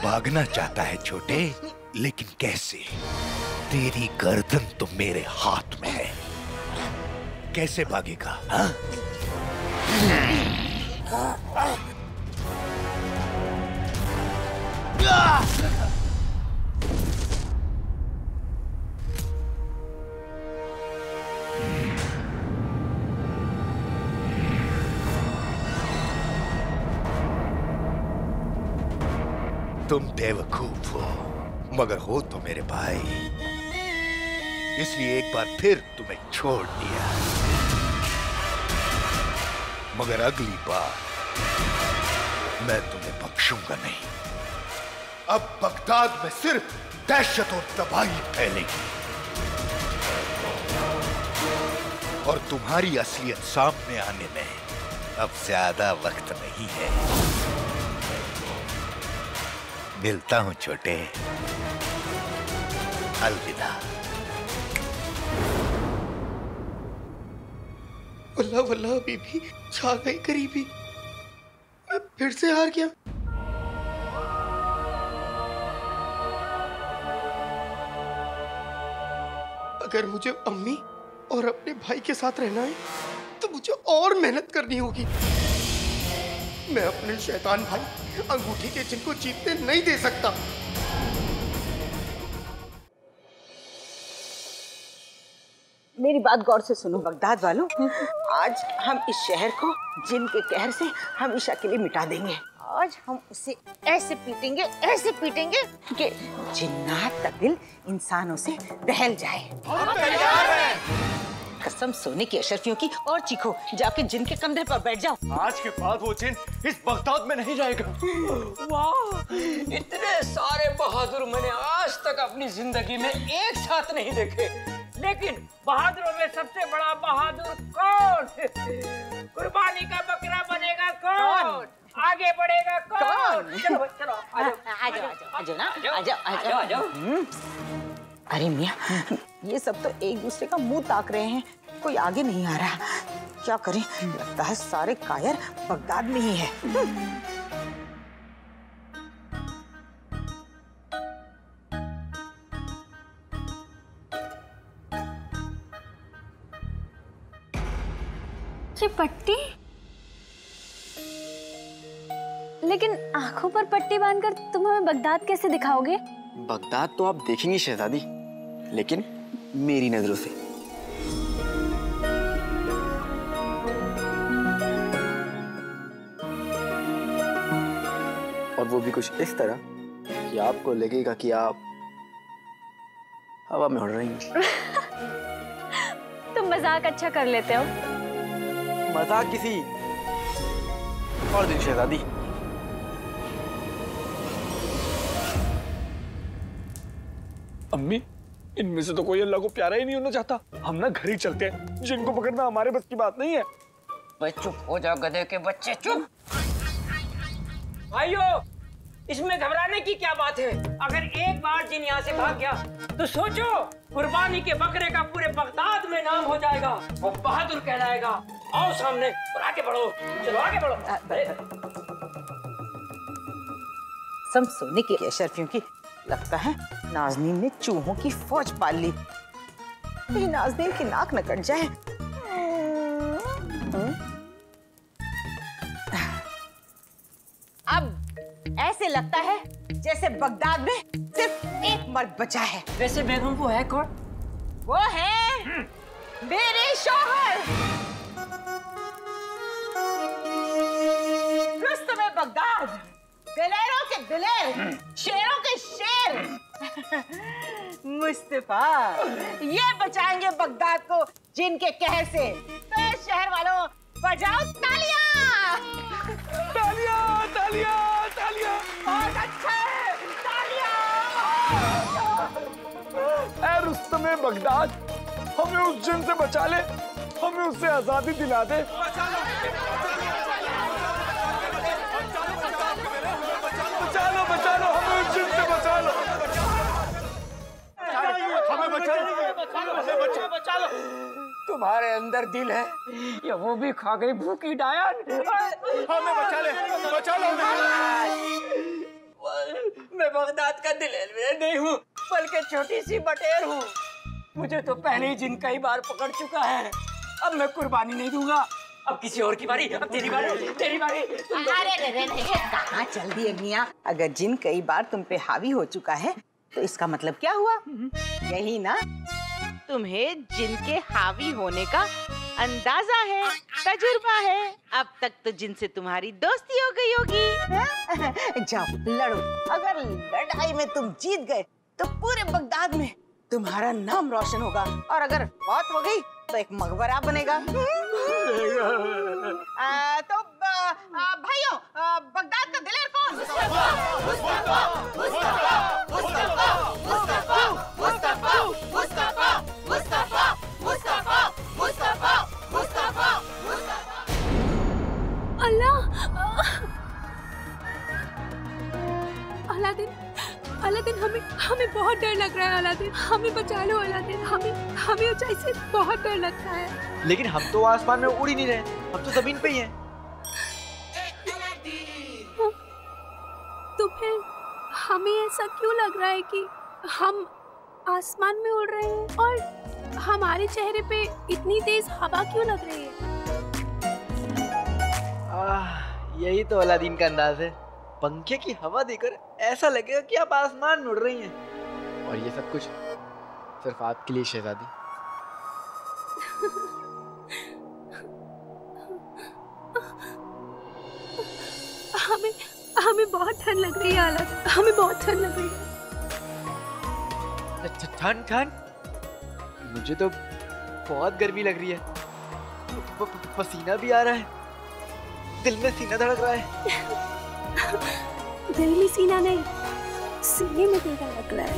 भागना चाहता है छोटे, लेकिन कैसे? तेरी गर्दन तो मेरे हाथ में है, कैसे भागेगा? हाँ? तुम बेवकूफ हो, मगर हो तो मेरे भाई, इसलिए एक बार फिर तुम्हें छोड़ दिया, मगर अगली बार मैं तुम्हें बख्शूंगा नहीं। अब बगदाद में सिर्फ दहशत और तबाही फैलेगी और तुम्हारी असलियत सामने आने में अब ज्यादा वक्त नहीं है। मिलता हूं छोटे, अलविदा। वल्ला वल्ला बीबी छा गई करीबी, मैं फिर से हार गया। अगर मुझे अम्मी और अपने भाई के साथ रहना है तो मुझे और मेहनत करनी होगी। मैं अपने शैतान भाई अंगूठी के जिन को जीतने नहीं दे सकता। मेरी बात गौर से सुनो बगदाद वालों, आज हम इस शहर को जिन के कहर से हमेशा के लिए मिटा देंगे। आज हम उसे ऐसे पीटेंगे कि जिन्नात का दिल इंसानों से दहल जाए। हम तैयार हैं। कसम सोने की अशरफियों की, और चीखो, जाके जिन के कंधे पर बैठ जाओ। आज के बाद वो जिन इस बगदाद में नहीं जाएगा। वाह, इतने सारे बहादुर मैंने आज तक अपनी जिंदगी में एक साथ नहीं देखे, लेकिन बहादुरों में सबसे बड़ा बहादुर कौन? कुर्बानी का बकरा बनेगा कौन? आगे बढ़ेगा कौन? चलो चलो आ जाओ। अरे मियां, ये सब तो एक दूसरे का मुंह ताक रहे हैं, कोई आगे नहीं आ रहा। क्या करें? लगता है सारे कायर बगदाद में ही है। ये पट्टी? लेकिन आंखों पर पट्टी बांधकर तुम हमें बगदाद कैसे दिखाओगे? बगदाद तो आप देखेंगी शहजादी, लेकिन मेरी नजरों से। और वो भी कुछ इस तरह कि आपको लगेगा कि आप हवा में उड़ रही हैं। तुम मजाक अच्छा कर लेते हो। मजाक किसी और दिन शहजादी। अम्मी, इनमें से तो कोई अल्लाह को प्यारा ही नहीं होना चाहता। हम ना घर ही चलते हैं, जिनको पकड़ना हमारे बस की बात नहीं है। बस चुप हो जाओ गधे के बच्चे, चुप। भाइयों, इसमें घबराने की क्या बात है? अगर एक बार जिन यहाँ से भाग गया तो सोचो, कुर्बानी के बकरे का पूरे बगदाद में नाम हो जाएगा, वो बहादुर कहलाएगा। आओ सामने और आगे बढ़ो, चलो आगे बढ़ो। सब सोने की अशरफियों की, लगता है नाज़नीन ने चूहों की फौज पाल ली। ये नाज़नीन की नाक न कट जाए। अब ऐसे लगता है जैसे बगदाद में सिर्फ एक मर्द बचा है। वैसे बेगम वो है कौन? वो है मेरे शौहर रुस्तमे बगदाद, दिलेरों के दिलेर, शेरों के शेर मुस्तफा। ये बचाएंगे बगदाद को जिनके कहर से। तो शहर वालों बजाओ तालियां, तालियां, तालियां, तालियां। बहुत अच्छा है, तालियां। ऐ रुस्तमे बगदाद, हमें उस जिन से बचा ले, हमें उससे आजादी दिला दे। बचा लो, हमें उस जिन से बचा लो, हमें बचा लो। तुम्हारे अंदर दिल है या वो भी खा गई भूखी डायन? हमें बचा ले, बचा लो। मैं बगदाद का दिलेर नहीं हूँ, बल्कि छोटी सी बटेर हूँ। मुझे तो पहले ही जिन कई बार पकड़ चुका है। अब मैं कुर्बानी नहीं दूंगा। अब किसी और की बारी, अब तेरी बारी, तेरी बारी। अरे कहाँ चल दिए मियाँ? अगर जिन कई बार तुम पे हावी हो चुका है तो इसका मतलब क्या हुआ? यही ना, तुम्हें जिन के हावी होने का अंदाजा है, तजुर्बा है। अब तक तो जिनसे तुम्हारी दोस्ती हो गई होगी। जाओ लड़ो। अगर लड़ाई में तुम जीत गए तो पूरे बगदाद में तुम्हारा नाम रोशन होगा, और अगर मौत हो गई तो एक मकबरा बनेगा। तो भाइयों, बगदाद का दिलेर कौन? मुस्तफा, मुस्तफा, मुस्तफा, मुस्तफा, मुस्तफा, मुस्तफा, मुस्तफा, मुस्तफा, मुस्तफा, मुस्तफा, मुस्तफा, मुस्तफा। अल्लाह, अलादीन, अलादीन, हमें बहुत डर लग रहा है। अलादीन, हमें बचा लो। अलादीन, हमें ऊंचाई से बहुत डर लगता है। लेकिन हम तो आसमान में उड़ ही नहीं रहे, हम तो जमीन पे ही हैं। तो फिर हमें ऐसा क्यों लग रहा है कि हम आसमान में उड़ रहे हैं और हमारे चेहरे पे इतनी तेज हवा क्यों लग रही है? यही तो अलादीन का अंदाज है। पंखे की हवा देकर ऐसा लगेगा कि आप आसमान में उड़ रही हैं। और ये सब कुछ सिर्फ आपके लिए शहजादी। हमें बहुत ठंड लग रही है। आलत, हमें बहुत ठंड लग रही है। ठंड? मुझे तो बहुत गर्मी लग रही है। पसीना भी आ रहा है, दिल में सीना धड़क रहा है। दिल में सीना नहीं, सीने में दिल धड़क रहा है।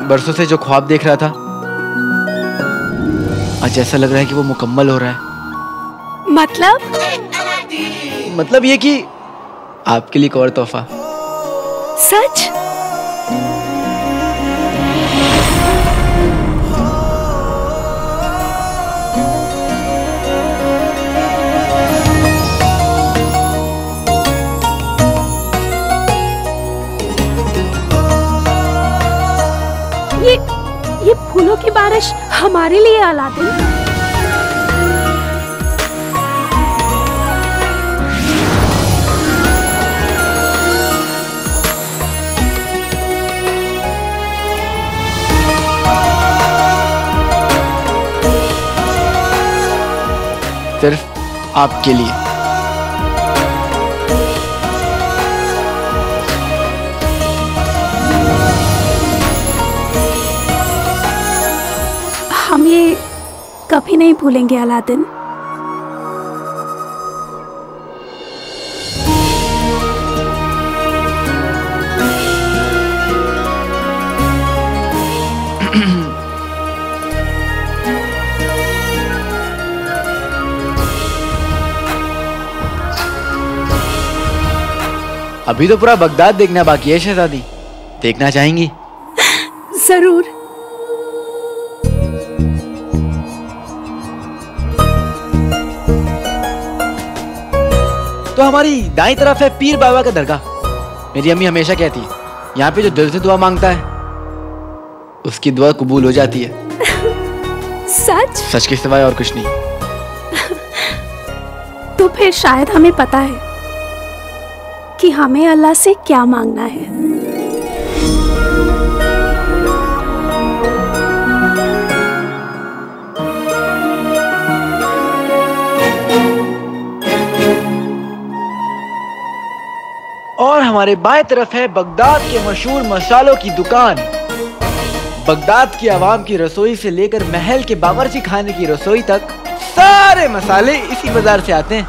बरसों से जो ख्वाब देख रहा था, आज ऐसा लग रहा है कि वो मुकम्मल हो रहा है। मतलब ये कि आपके लिए एक और तोहफा। सच? ये फूलों की बारिश हमारे लिए अलादीन। सिर्फ आपके लिए। हम ये कभी नहीं भूलेंगे अलादीन। अभी तो पूरा बगदाद देखना बाकी है शहजादी, देखना चाहेंगी? जरूर। तो हमारी दाईं तरफ है पीर बाबा का दरगाह। मेरी अम्मी हमेशा कहती है, यहाँ पे जो दिल से दुआ मांगता है उसकी दुआ कबूल हो जाती है। सच? सच के सिवाय और कुछ नहीं। तो फिर शायद हमें पता है कि हमें अल्लाह से क्या मांगना है। और हमारे बाएं तरफ है बगदाद के मशहूर मसालों की दुकान। बगदाद की आवाम की रसोई से लेकर महल के बावर्ची खाने की रसोई तक सारे मसाले इसी बाजार से आते हैं।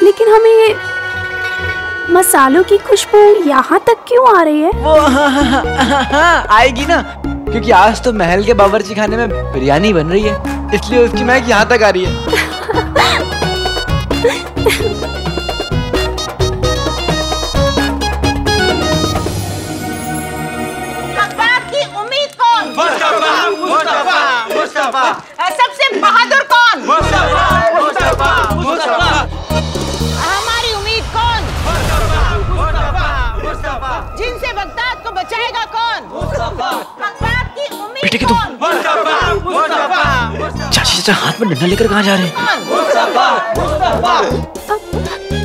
लेकिन हमें ये मसालों की खुशबू यहाँ तक क्यों आ रही है? वो हाँ, आएगी ना, क्योंकि आज तो महल के बावर्ची खाने में बिरयानी बन रही है, इसलिए उसकी महक यहाँ तक आ रही है। सबसे बहादुर कौन? हमारी उम्मीद कौन? जिनसे बगदाद को बचाएगा कौन? बगदाद की उम्मीद बेटे की तुम चाची चाचा हाथ में डंडा लेकर कहाँ जा रहे हैं?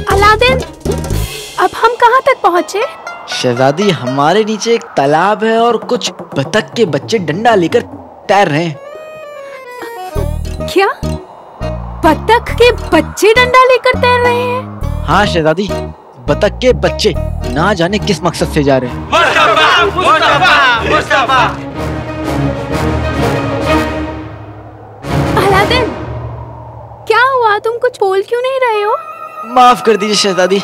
अलादीन, अब हम कहाँ तक पहुँचे? शहजादी, हमारे नीचे एक तालाब है और कुछ बतख के बच्चे डंडा लेकर तैर रहे हैं। क्या बतख के बच्चे डंडा लेकर तैर रहे हैं? हाँ शहजादी, बतख के बच्चे ना जाने किस मकसद से जा रहे हैं। अलादीन, क्या हुआ? तुम कुछ बोल क्यों नहीं रहे हो? माफ कर दीजिए शहजादी।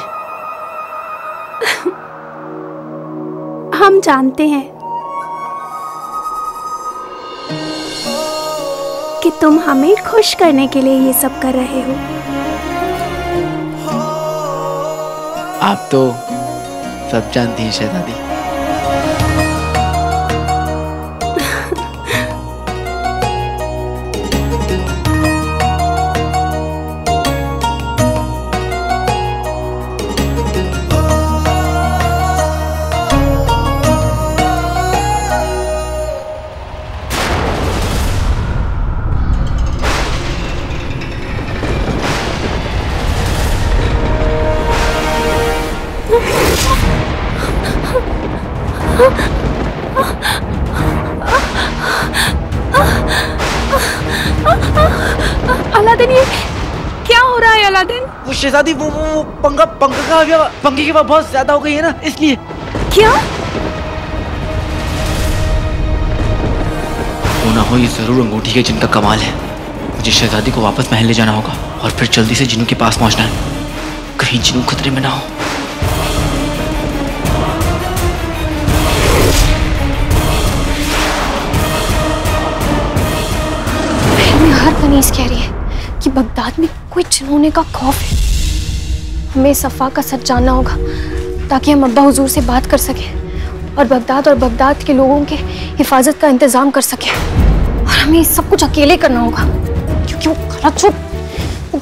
हम जानते हैं कि तुम हमें खुश करने के लिए ये सब कर रहे हो। आप तो सब जानती हैं शहजादी। अलादीन, ये क्या हो रहा है? अलादीन, वो शहजादी, वो पंखे की हवा बहुत ज्यादा हो गई है ना, इसलिए। क्या? वो ना हो, ये जरूर अंगूठी के जिन का कमाल है। मुझे शहजादी को वापस महल ले जाना होगा और फिर जल्दी से जिन्नू के पास पहुंचना है, कहीं जिन्नू खतरे में ना हो। हर कनीज कह रही है कि बगदाद में कोई जिन्होंने का खौफ है। हमें सफा का सच जानना होगा ताकि हम अब्बा हुजूर से बात कर सकें और बगदाद के लोगों के हिफाजत का इंतजाम कर सकें। और हमें सब कुछ अकेले करना होगा क्योंकि वो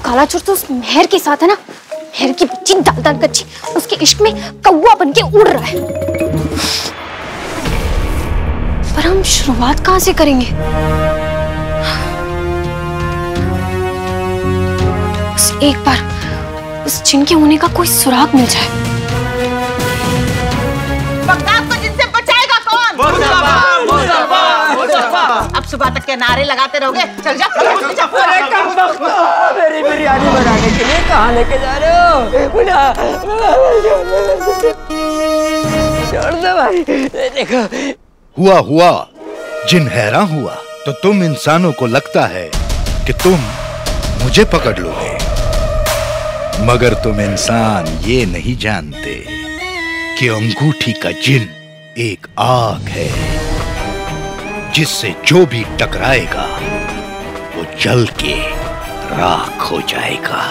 काला चोर तो उस मेहर के साथ है ना। मेहर की बच्ची दाल कच्ची उसके इश्क में कौवा बन के उड़ रहा है। पर हम शुरुआत कहाँ से करेंगे? एक बार उस जिन के होने का कोई सुराग मिल जाए। बगदाद को जिनसे बचाएगा कौन? अब सुबह तक के नारे लगाते रहोगे? चल जा। मेरी बिरयानी बनाने के लिए कहाँ लेके जा रहे हो? छोड़ दो भाई। देखो, हुआ जिन हैरान हुआ तो तुम इंसानों को लगता है कि तुम मुझे पकड़ लोगे, मगर तुम इंसान ये नहीं जानते कि अंगूठी का जिन एक आग है जिससे जो भी टकराएगा वो जल के राख हो जाएगा।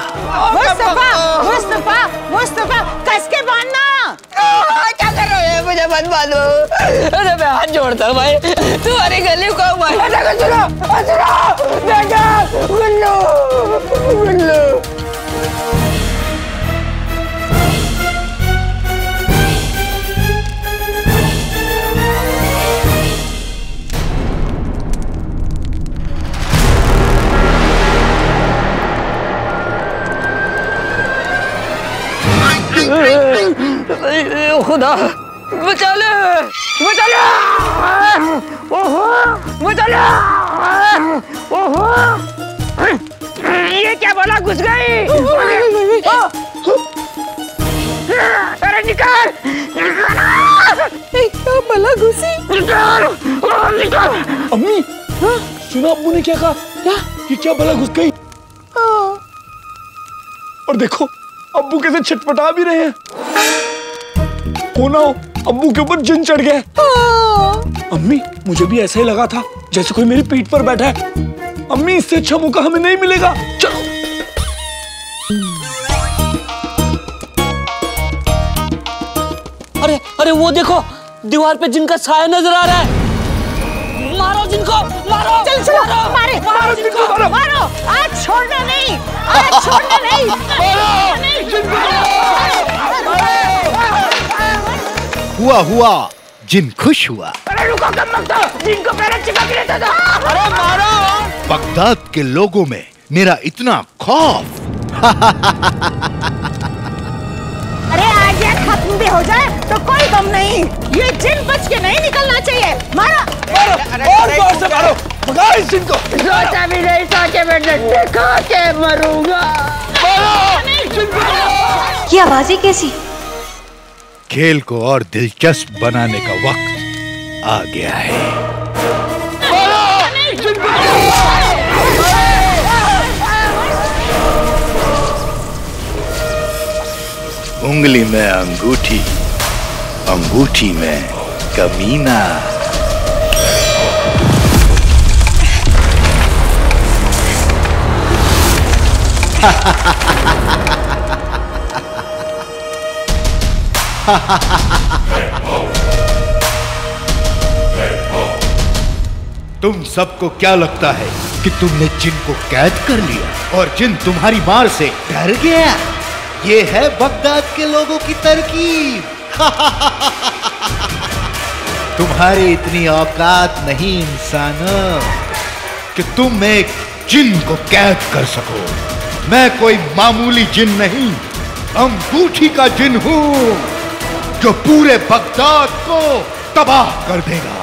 मुस्तफा, कस के बांधना। क्या कर रहे हो? मुझे मत बांधो। अरे मैं हाथ जोड़ता हूँ भाई, तुम्हारी गली को गुल्लू। खुदा बचा ले, बचा ले, ओहो बचा ले, ओहो ये क्या बोला, घुस गई। अरे निकाल, क्या भला घुसी, निकाल, निकाल। अम्मी सुना अब्बू ने क्या कहा? क्या? ये क्या भला घुस गई? और देखो अब्बू कैसे छटपटा भी रहे हैं। हो ना हो अब्बू के ऊपर जिन चढ़ गया। अम्मी मुझे भी ऐसा ही लगा था जैसे कोई मेरी पीठ पर बैठा है। अम्मी इससे अच्छा मौका हमें नहीं मिलेगा, चलो। अरे अरे वो देखो दीवार पे जिनका साया नजर आ रहा है। मारो जिनको, मारो, चल चलो, मारे, मारो जिनको, मारो, मारो, आज छोड़ना नहीं, आज छोड़ना नहीं, हुआ जिन खुश हुआ। अरे रुको, कब लगता जिनको पहले चिपक लेता था। अरे मारो। बगदाद के लोगों में मेरा इतना खौफ। अरे आज ये खत्म भी हो जाए तो कोई गम नहीं, ये जिन बच के नहीं निकलना चाहिए। मारो, और जोर से मारो, भगाओ इस जिन को। सोचा भी नहीं था कि मैं डंडे खा के मरूंगा। ये आवाजें कैसी? खेल को और दिलचस्प बनाने का वक्त आ गया है। उंगली में अंगूठी, अंगूठी में कमीना। तुम सबको क्या लगता है कि तुमने जिन को कैद कर लिया और जिन तुम्हारी मार से डर गया? ये है बगदाद के लोगों की तरकीब। तुम्हारी इतनी औकात नहीं इंसानों कि तुम एक जिन को कैद कर सको। मैं कोई मामूली जिन नहीं, अंगूठी का जिन हूं जो पूरे बगदाद को तबाह कर देगा।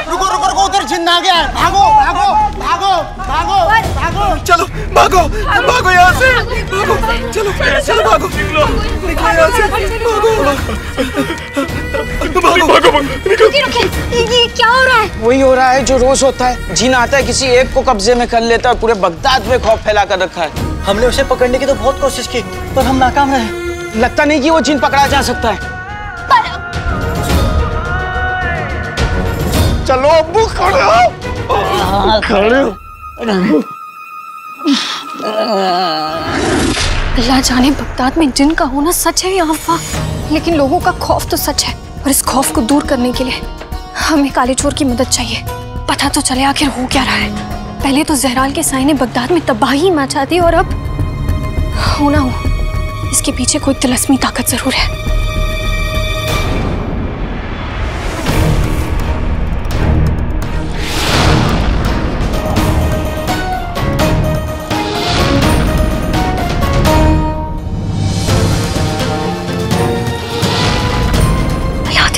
रुको रुको रुको, उधर जिन्न आ गया है। भागो भागो भागो भागो भागो, चलो भागो भागो यहाँ से, भागो, चलो चलो भागो, निकलो यहाँ से, भागो भागो भागो, निकलो। ये क्या हो रहा है? वही हो रहा है जो रोज होता है। जिन आता है, किसी एक को कब्जे में कर लेता है, पूरे बगदाद में खौफ फैला कर रखा है। हमने उसे पकड़ने की तो बहुत कोशिश की पर हम नाकाम रहे। लगता नहीं कि वो जिन पकड़ा जा सकता है। चलो अब्बू, खड़े हो, खड़े हो। अल्लाह जाने बगदाद में जिन का होना सच है या अफवाह, लेकिन लोगों का खौफ तो सच है। और इस खौफ को दूर करने के लिए हमें काले चोर की मदद चाहिए। पता तो चले आखिर हो क्या रहा है। पहले तो जहराल के साए ने बगदाद में तबाही मचा दी, और अब हो ना हो इसके पीछे कोई तिलस्मी ताकत जरूर है।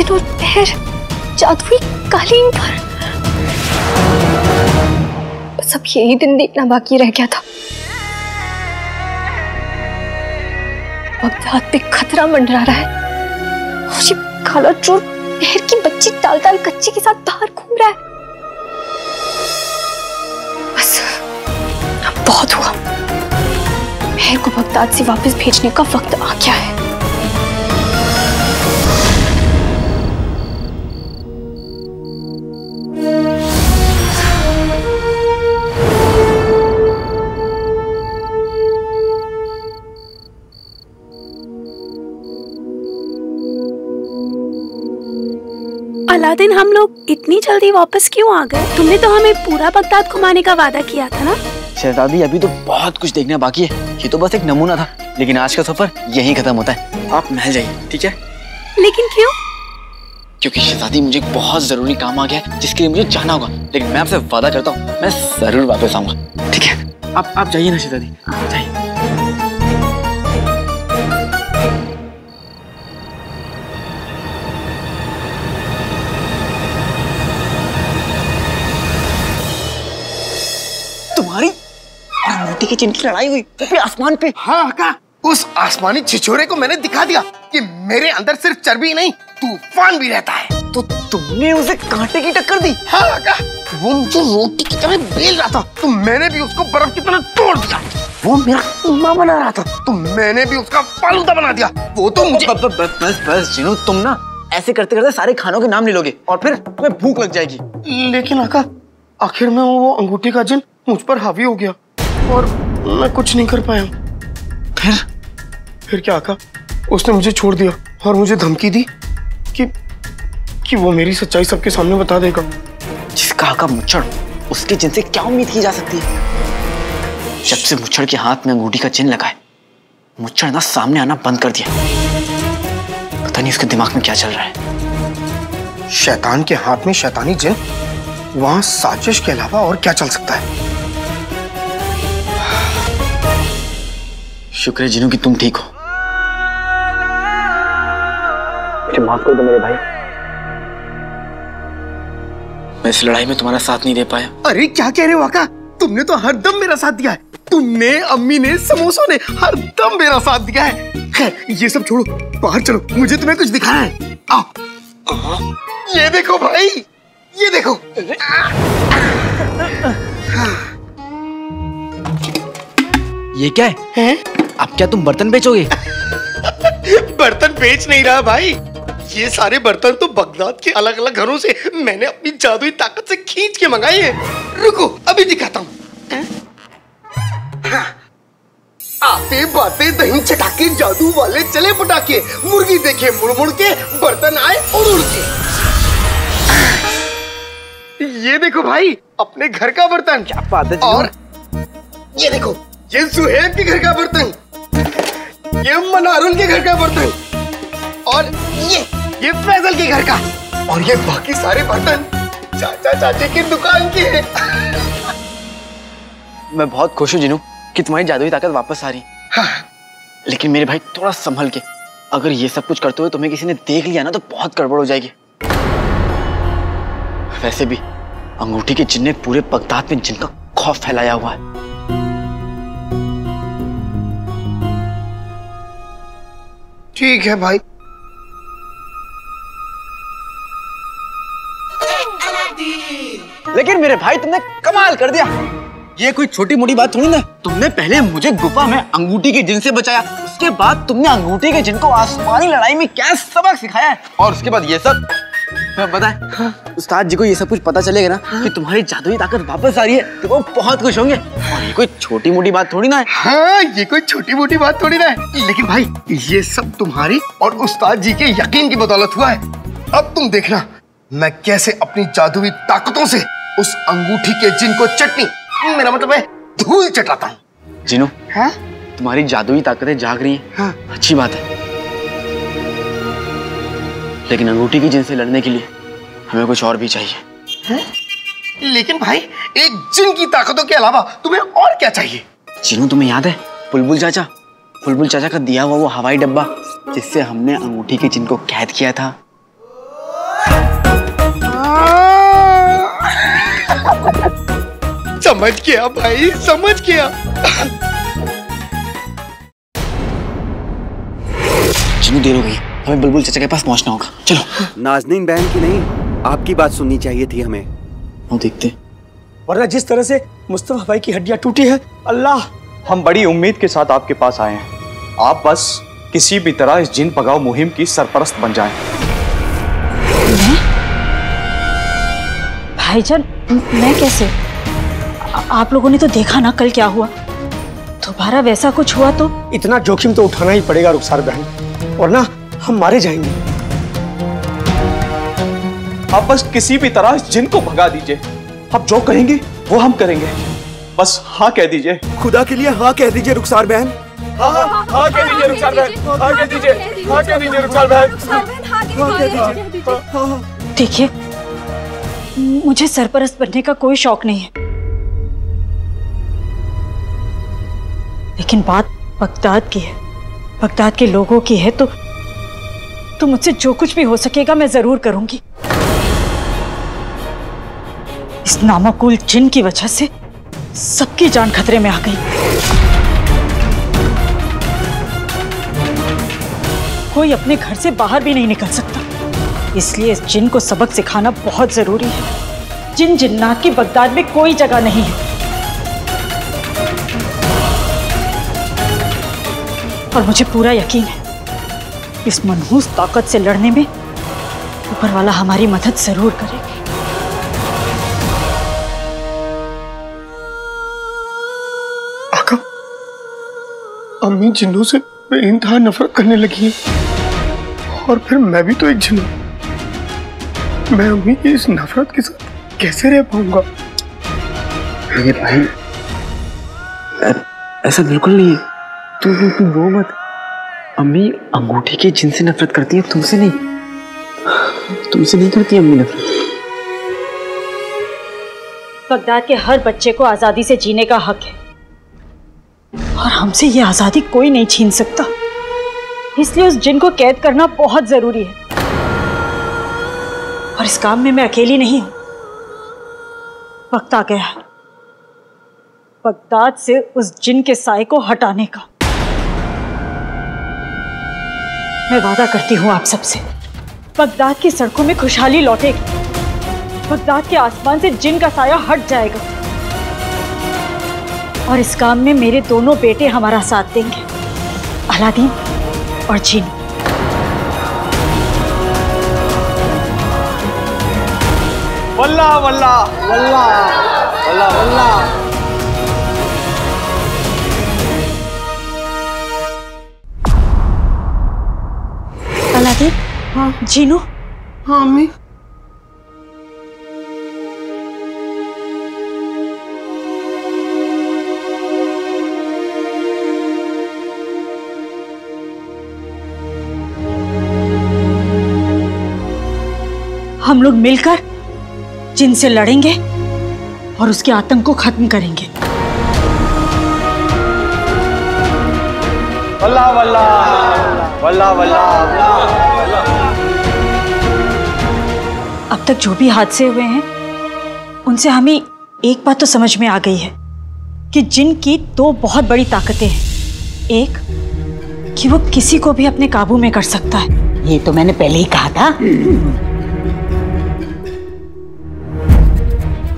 और पैर जादुई कालीन पर। बस अब यही दिन देखना बाकी रह गया था। बगदाद पे खतरा मंडरा रहा है और ये काला चोर मेहर की बच्ची ताल ताल कच्ची के साथ बाहर घूम रहा है। बस अब बहुत हुआ। मेहर को बगदाद से वापस भेजने का वक्त आ गया है। अलादीन, हम लोग इतनी जल्दी वापस क्यों आ गए? तुमने तो हमें पूरा बगदाद घुमाने का वादा किया था ना? शहजादी, अभी तो बहुत कुछ देखना बाकी है। ये तो बस एक नमूना था। लेकिन आज का सफर यहीं खत्म होता है। आप महल जाइए, ठीक है? लेकिन क्यों? क्योंकि शहजादी मुझे एक बहुत जरूरी काम आ गया है जिसके लिए मुझे जाना होगा, लेकिन मैं आपसे वादा करता हूँ मैं जरूर वापस आऊंगा, ठीक है? आप जाइए ना शहजादी, जाइए। तुम्हारी और मोटी के चिन्ह की लड़ाई हुई फिर आसमान पे। हाँ का उस आसमानी छिछोरे को मैंने दिखा दिया कि मेरे अंदर सिर्फ चर्बी नहीं तूफान भी रहता है। तो तुमने उसे कांटे की टक्कर दी? हाँ का वो मुझे रोटी की तरह बेल रहा था तो मैंने भी उसको बर्फ की तरह तोड़ दिया। वो मेरा कीमा बना रहा था तो मैंने भी उसका फालूदा बना दिया। वो तो मुझे बस जिनू, तुम ना ऐसे करते करते सारे खानों के नाम ले लोगे और फिर तुम्हें भूख लग जाएगी। लेकिन आका आखिर में वो अंगूठी का जिन मुझ पर हावी हो गया और मैं कुछ नहीं कर पाया। फिर क्या आका, उसने मुझे छोड़ दिया और मुझे धमकी दी कि वो मेरी सच्चाई सबके सामने बता देगा। जिसका आका मुच्छड़, उसके जिन से क्या उम्मीद की जा सकती है? जब से मुच्छड़ के हाथ में अंगूठी का चिन्ह लगा है, मुच्छड़ ना सामने आना बंद कर दिया। पता नहीं उसके दिमाग में क्या चल रहा है। शैतान के हाथ में शैतानी जिन, वहां साजिश के अलावा और क्या चल सकता है? शुक्र है जिनू कि तुम ठीक हो। मुझे माफ कर दो मेरे भाई, मैं इस लड़ाई में तुम्हारा साथ नहीं दे पाया। अरे क्या कह रहे हो आका, तुमने तो हर दम मेरा साथ दिया है। तुमने, अम्मी ने, समोसों ने हर दम मेरा साथ दिया है। खैर ये सब छोड़ो, बाहर चलो, मुझे तुम्हें कुछ दिखाना है। आओ। ये देखो भाई, ये देखो। ये क्या है? अब क्या तुम बर्तन बेचोगे? बर्तन बेच नहीं रहा भाई, ये सारे बर्तन तो बगदाद के अलग अलग घरों से मैंने अपनी जादुई ताकत से खींच के मंगाए हैं। रुको अभी दिखाता हूँ। आते बाते दही चटाके जादू वाले चले पटाके, मुर्गी देखे मुड़ मुड़ के, बर्तन आए उड़ उड़ के। ये देखो भाई अपने घर का बर्तन। क्या बात है? और ये देखो, ये सुहेब के घर का बर्तन, ये मनारुल के घर का बर्तन, और ये फैजल के घर का, और ये बाकी सारे बर्तन चाचा चाची की दुकान के हैं। मैं बहुत खुश हूँ जिनू कि तुम्हारी जादुई ताकत वापस आ रही। हाँ। लेकिन मेरे भाई थोड़ा संभल के, अगर ये सब कुछ करते हुए तुम्हें किसी ने देख लिया ना तो बहुत गड़बड़ हो जाएगी। वैसे भी अंगूठी के जिन ने पूरे बगदाद में जिनका खौफ फैलाया हुआ है। ठीक है भाई। लेकिन मेरे भाई तुमने कमाल कर दिया, ये कोई छोटी मोटी बात थोड़ी ना। तुमने पहले मुझे गुफा में अंगूठी के जिन से बचाया, उसके बाद तुमने अंगूठी के जिन को आसमानी लड़ाई में क्या सबक सिखाया है, और उसके बाद ये सब। बताएं, उस्ताद जी को ये सब कुछ पता चलेगा ना कि तुम्हारी जादुई ताकत वापस आ रही है तो वो बहुत खुश होंगे। और ये कोई छोटी मोटी बात थोड़ी ना है। हाँ, ये कोई छोटी मोटी बात थोड़ी ना है। लेकिन भाई ये सब तुम्हारी और उस्ताद जी के यकीन की बदौलत हुआ है। अब तुम देखना मैं कैसे अपनी जादुई ताकतों से उस अंगूठी के जिन को चटनी, मेरा मतलब है धूल चटाता हूँ। जिनू, हाँ? तुम्हारी जादुई ताकतें जाग रही हैं। हाँ। अच्छी बात है, लेकिन अंगूठी की जिन से लड़ने के लिए हमें कुछ और भी चाहिए। है? लेकिन भाई एक जिन की ताकतों के अलावा तुम्हें और क्या चाहिए? जिनू, तुम्हें याद है बुलबुल चाचा का दिया हुआ वो हवाई डब्बा जिससे हमने अंगूठी के जिन को कैद किया था? समझ गया भाई, समझ गया। जिनू, देर हो गई, हमें बुलबुल चाचा के पास पहुंचना होगा। चलो। नाज़नीन बहन की नहीं, आपकी बात सुननी चाहिए थी हमें। वो देखते, वरना जिस तरह से मुस्तफा भाई की हड्डियां टूटी है, अल्लाह। हम बड़ी उम्मीद के साथ आपके पास आए हैं। आप बस किसी भी तरह इस जिन भगाओ मुहिम की सरपरस्त बन जाएं। भाईजान, मैं कैसे? आप लोगों ने तो देखा ना कल क्या हुआ। दोबारा वैसा कुछ हुआ तो? इतना जोखिम तो उठाना ही पड़ेगा रुखसार बहन, वरना हम मारे जाएंगे। आप बस किसी भी तरह इस जिन को भगा दीजिए। आप जो कहेंगे वो हम करेंगे, बस हाँ कह दीजिए। खुदा के लिए हाँ कह दीजिए रुखसार बहन, हाँ कह दीजिए रुखसार बहन, हाँ कह दीजिए, हाँ कह दीजिए रुखसार बहन। देखिए, मुझे सरपरस्त बनने का कोई शौक नहीं है, लेकिन बात बगदाद की है, बगदाद के लोगों की है, तो मुझसे जो कुछ भी हो सकेगा मैं जरूर करूंगी। इस नामाकुल जिन की वजह से सबकी जान खतरे में आ गई। कोई अपने घर से बाहर भी नहीं निकल सकता, इसलिए इस जिन को सबक सिखाना बहुत जरूरी है। जिन जिन्नात की बगदाद में कोई जगह नहीं है, और मुझे पूरा यकीन है इस मनहूस ताकत से लड़ने में ऊपर वाला हमारी मदद जरूर करेगा। आका, अम्मी जिन्नों से बेइंतहा नफरत करने लगी है, और फिर मैं भी तो एक जिन हूं। मैं अम्मी की इस नफरत के साथ कैसे रह पाऊंगा? मेरे भाई, ऐसा बिल्कुल नहीं है। तुम रो मत। अम्मी अंगूठी के जिन से नफरत करती है, तुमसे नहीं। तुमसे नहीं करती अम्मी नफरत। बगदाद के हर बच्चे को आजादी से जीने का हक है, और हमसे ये आजादी कोई नहीं छीन सकता। इसलिए उस जिन को कैद करना बहुत जरूरी है, और इस काम में मैं अकेली नहीं हूं। वक्त आ गया है बगदाद से उस जिन के साए को हटाने का। मैं वादा करती हूँ आप सबसे, बगदाद की सड़कों में खुशहाली लौटेगी, बगदाद के आसमान से जिन का साया हट जाएगा, और इस काम में मेरे दोनों बेटे हमारा साथ देंगे, अलादीन और जिन। वल्लाह वल्लाह वल्लाह वल्लाह वल्लाह। अलादीन, हाँ जीनू, हाँ अम्मी। हम लोग मिलकर जिन से लड़ेंगे और उसके आतंक को खत्म करेंगे। वल्लाह वल्लाह वल्लाह वल्लाह। अब तक जो भी हादसे हुए हैं, उनसे हमें एक बात तो समझ में आ गई है कि जिन की दो बहुत बड़ी ताकतें हैं। एक कि वो किसी को भी अपने काबू में कर सकता है, ये तो मैंने पहले ही कहा था।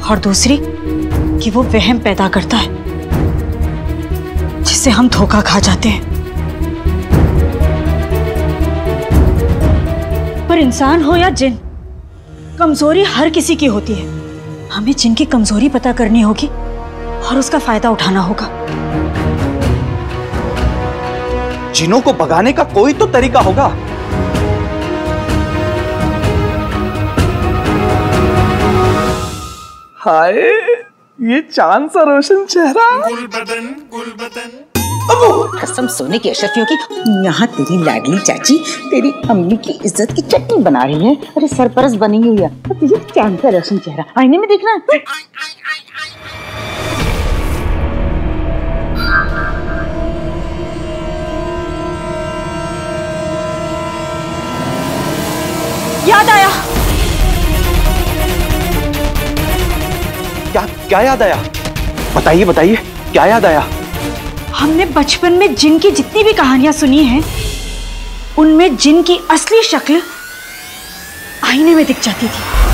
और दूसरी कि वो वहम पैदा करता है जिससे हम धोखा खा जाते हैं। पर इंसान हो या जिन, कमजोरी हर किसी की होती है। हमें जिन की कमजोरी पता करनी होगी और उसका फायदा उठाना होगा। जिनों को भगाने का कोई तो तरीका होगा। हाय, ये चांद सा रोशन चेहरा। कसम सोने की अशरफियों की, यहाँ तेरी लाडली चाची तेरी अम्मी की इज्जत की चटनी बना रही है। अरे सरपरस्त बनी हुई है, तो तुझे चांद सा रोशन चेहरा आईने में देखना है। याद आया। क्या याद आया? बताइए बताइए, क्या याद आया? हमने बचपन में जिन की जितनी भी कहानियां सुनी हैं, उनमें जिन की असली शक्ल आईने में दिख जाती थी।